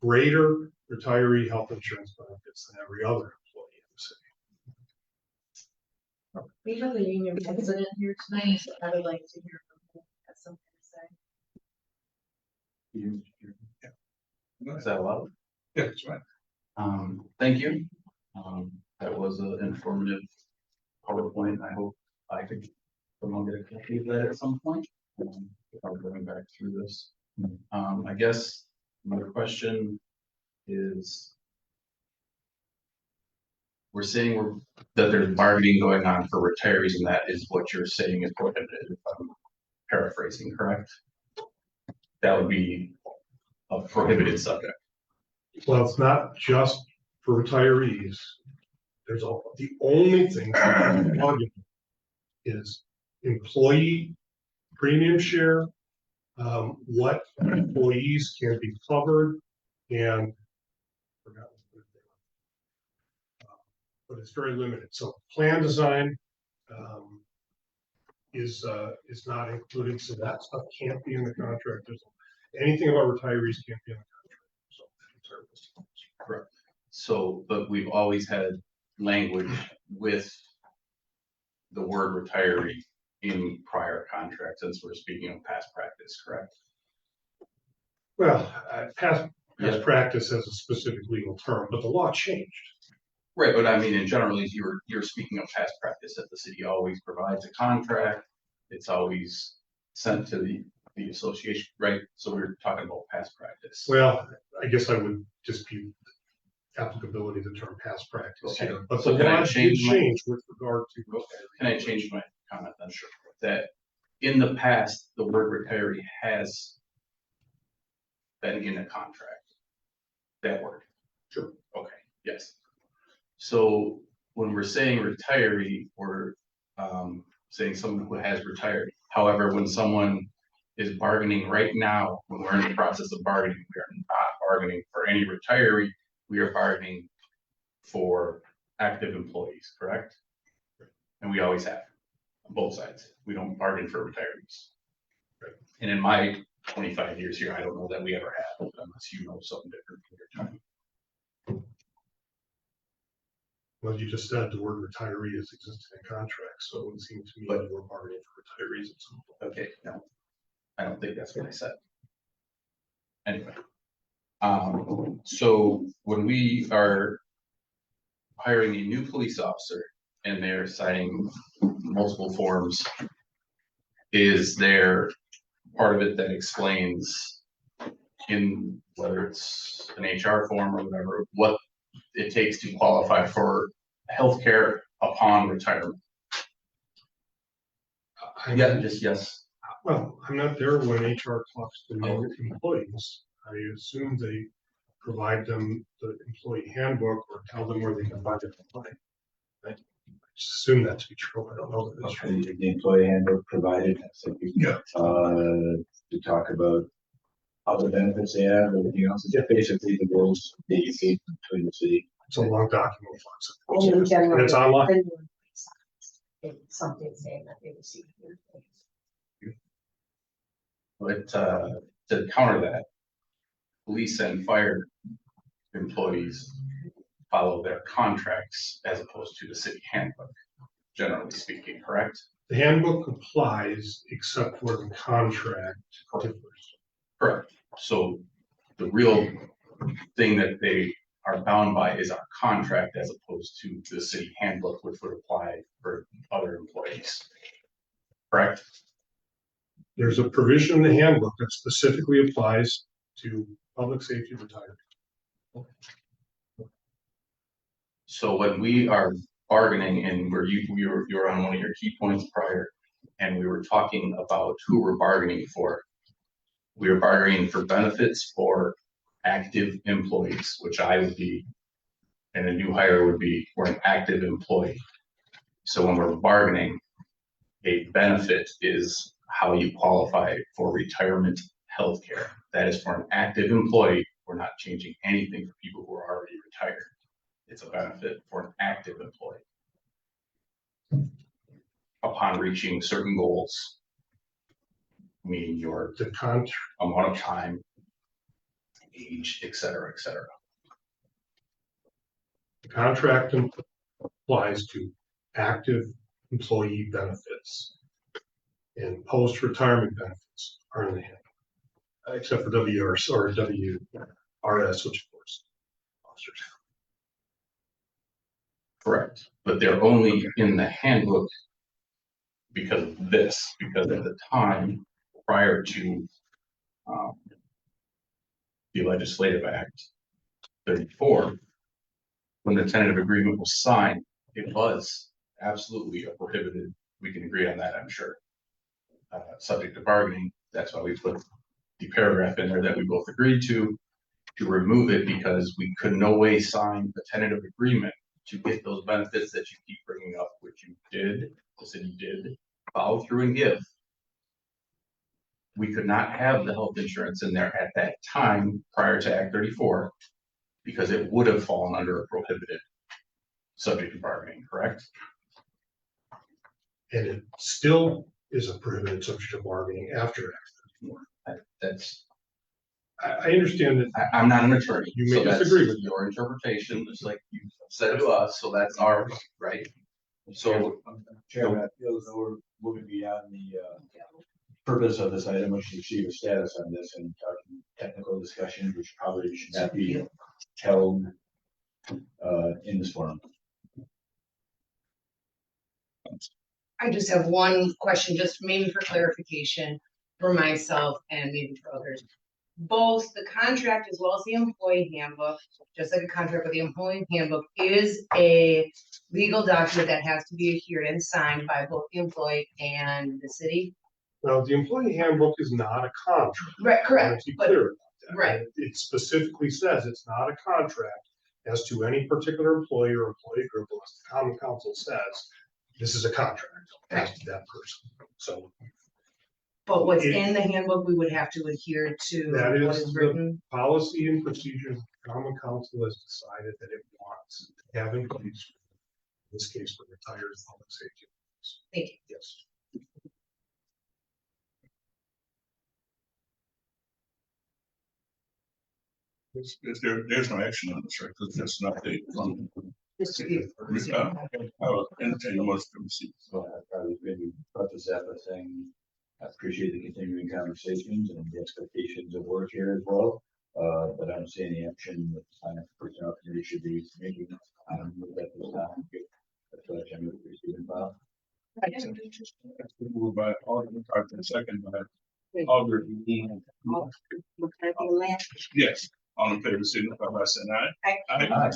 greater retiree health insurance benefits than every other employee in the city. We have the union president here tonight, so I would like to hear from him. Has something to say. Is that allowed? Yeah, that's right. Thank you. That was an informative PowerPoint. I hope I could someone get a copy of that at some point. Without going back through this. I guess another question is, we're saying that there's bargaining going on for retirees, and that is what you're saying is prohibited, if I'm paraphrasing, correct? That would be a prohibited subject. Well, it's not just for retirees. There's the only thing is employee premium share, what employees can be covered, and but it's very limited. So plan design is not included, so that stuff can't be in the contract. There's anything about retirees can't be in the contract. So correct. So, but we've always had language with the word retiree in prior contracts, since we're speaking of past practice, correct? Well, past practice has a specific legal term, but the law changed. Right, but I mean, in general, you're speaking of past practice, that the city always provides a contract. It's always sent to the association, right? So we're talking about past practice. Well, I guess I would dispute applicability of the term past practice here, but So the law did change with regard to. Can I change my comment then? Sure. That in the past, the word retiree has been in a contract. That word. Sure. Okay, yes. So when we're saying retiree, we're saying someone who has retired. However, when someone is bargaining right now, when we're in the process of bargaining, we are not bargaining for any retiree. We are bargaining for active employees, correct? And we always have on both sides. We don't bargain for retirees. Right. And in my 25 years here, I don't know that we ever have, unless you know something different from your time. Well, you just said the word retiree is existing in contracts, so it would seem to me that we're bargaining for retirees at some point. Okay, no, I don't think that's what I said. Anyway, so when we are hiring a new police officer and they're signing multiple forms, is there part of it that explains, in whether it's an HR form or whatever, what it takes to qualify for healthcare upon retirement? Yeah, just yes. Well, I'm not there when HR talks to new employees. I assume they provide them the employee handbook or tell them where they can find it online. I just assume that to be true. I don't know that that's true. The employee handbook provided, Yeah. To talk about other benefits they have, everything else. It's just basically the rules that you see between the city. It's a long document. And in general, And it's online. It's something saying that they receive. But to counter that, police and fire employees follow their contracts as opposed to the city handbook, generally speaking, correct? The handbook applies except for the contract differs. Correct. So the real thing that they are bound by is our contract as opposed to the city handbook, which would apply for other employees. Correct? There's a provision in the handbook that specifically applies to public safety retired. So when we are bargaining, and you were on one of your key points prior, and we were talking about who we're bargaining for. We are bargaining for benefits for active employees, which I would be, and a new hire would be, for an active employee. So when we're bargaining, a benefit is how you qualify for retirement health care. That is for an active employee. We're not changing anything for people who are already retired. It's a benefit for an active employee upon reaching certain goals, meaning your amount of time, age, et cetera, et cetera. The contract applies to active employee benefits, and post-retirement benefits are in the handbook, except for WRS or WRS, which of course officers Correct, but they're only in the handbook because of this, because at the time, prior to the legislative act 34, when the tentative agreement was signed, it was absolutely a prohibited, we can agree on that, I'm sure. Subject to bargaining, that's why we put the paragraph in there that we both agreed to remove it, because we could no way sign a tentative agreement to get those benefits that you keep bringing up, which you did, the city did, follow through and give. We could not have the health insurance in there at that time prior to Act 34, because it would have fallen under a prohibited subject to bargaining, correct? And it still is a prohibited subject of bargaining after Act 34. That's, I understand that. I'm not an attorney. You may so that's disagree with your interpretation, just like you said it to us, so that's ours, right? So, Chairman, I feel as though we're moving beyond the purpose of this item, which is to receive a status on this and talking technical discussions, which probably should not be held in this forum. I just have one question, just maybe for clarification for myself and maybe for others. Both the contract as well as the employee handbook, just like a contract with the employee handbook, is a legal document that has to be adhered and signed by both the employee and the city. Well, the employee handbook is not a contract. Right, correct. Let's be clear about that. Right. It specifically says it's not a contract as to any particular employee or employee group, unless the common council says this is a contract as to that person. So. But what's in the handbook, we would have to adhere to That what is is the written. policy and procedures the common council has decided that it wants to have in place. In this case, for retired public safety. Thank you. Yes. There's no action on this, right? Because that's an update from. I will entertain the motion to receive. So I was maybe preface that by saying I appreciate the continuing conversations and the expectations of work here as well. But I don't see any action that the finance personnel committee should be making. At this time. That's what I move to receive and file. Moved by Alderman Carter, second by Alderman. Yes, all in favor, signify by saying aye. Aye.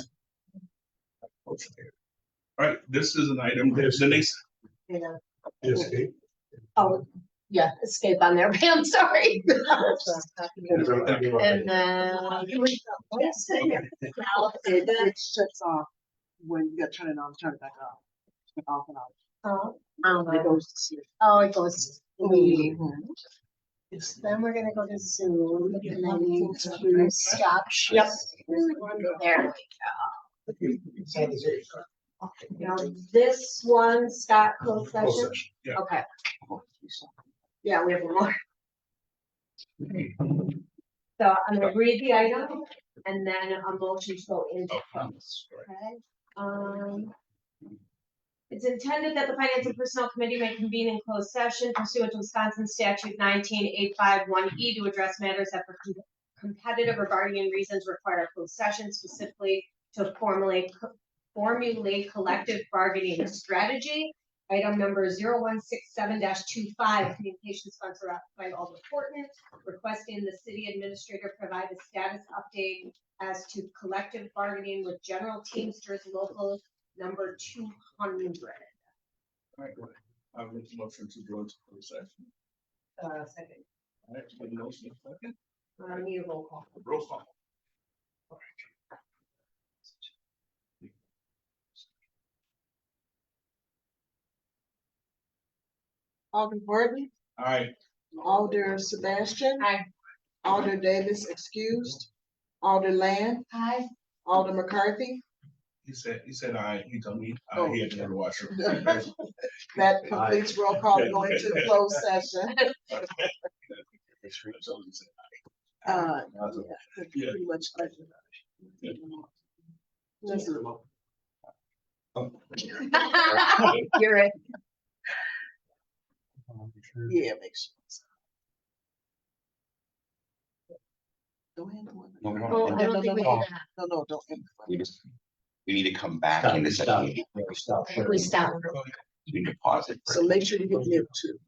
All right, this is an item, Denise. Yes, Kate? Oh, yeah, escape on there, I'm sorry. And It shuts off when you got to turn it on, turn it back off. Off and on. It goes to sleep. Oh, it goes. Then we're gonna go to Zoom and then you to stop. Yep. There we go. Now, this one, Scott, closed Closed session? session, yeah. Okay. Yeah, we have one more. So I'm gonna read the item and then a motion to go into close, okay? It's intended that the Finance and Personnel Committee may convene in closed session pursuant to Wisconsin statute 19851E to address matters that for competitive or bargaining reasons require a closed session, specifically to formulate collective bargaining strategy. Item number 0167-25, communication sponsored by Alder Portman, requesting the city administrator provide a status update as to collective bargaining with General Teamsters Local number 200. All right, I will make a motion to go into closed session. Second. All right, make a motion, second. I need a roll call. Roll call. Alder Burton, Aye. Alder Sebastian. Aye. Alder Davis excused. Alder Land, Aye. Alder McCarthy. He said aye, he told me, Oh. he had to go to washroom. That completes roll call going to the closed session. Yeah. Pretty much. You're it. Yeah, make sure. Go ahead. Well, I don't think we need that. No, don't. we need to come back Stop, into stop, session. stop. We stop. We can pause it. So make sure you hit mute too.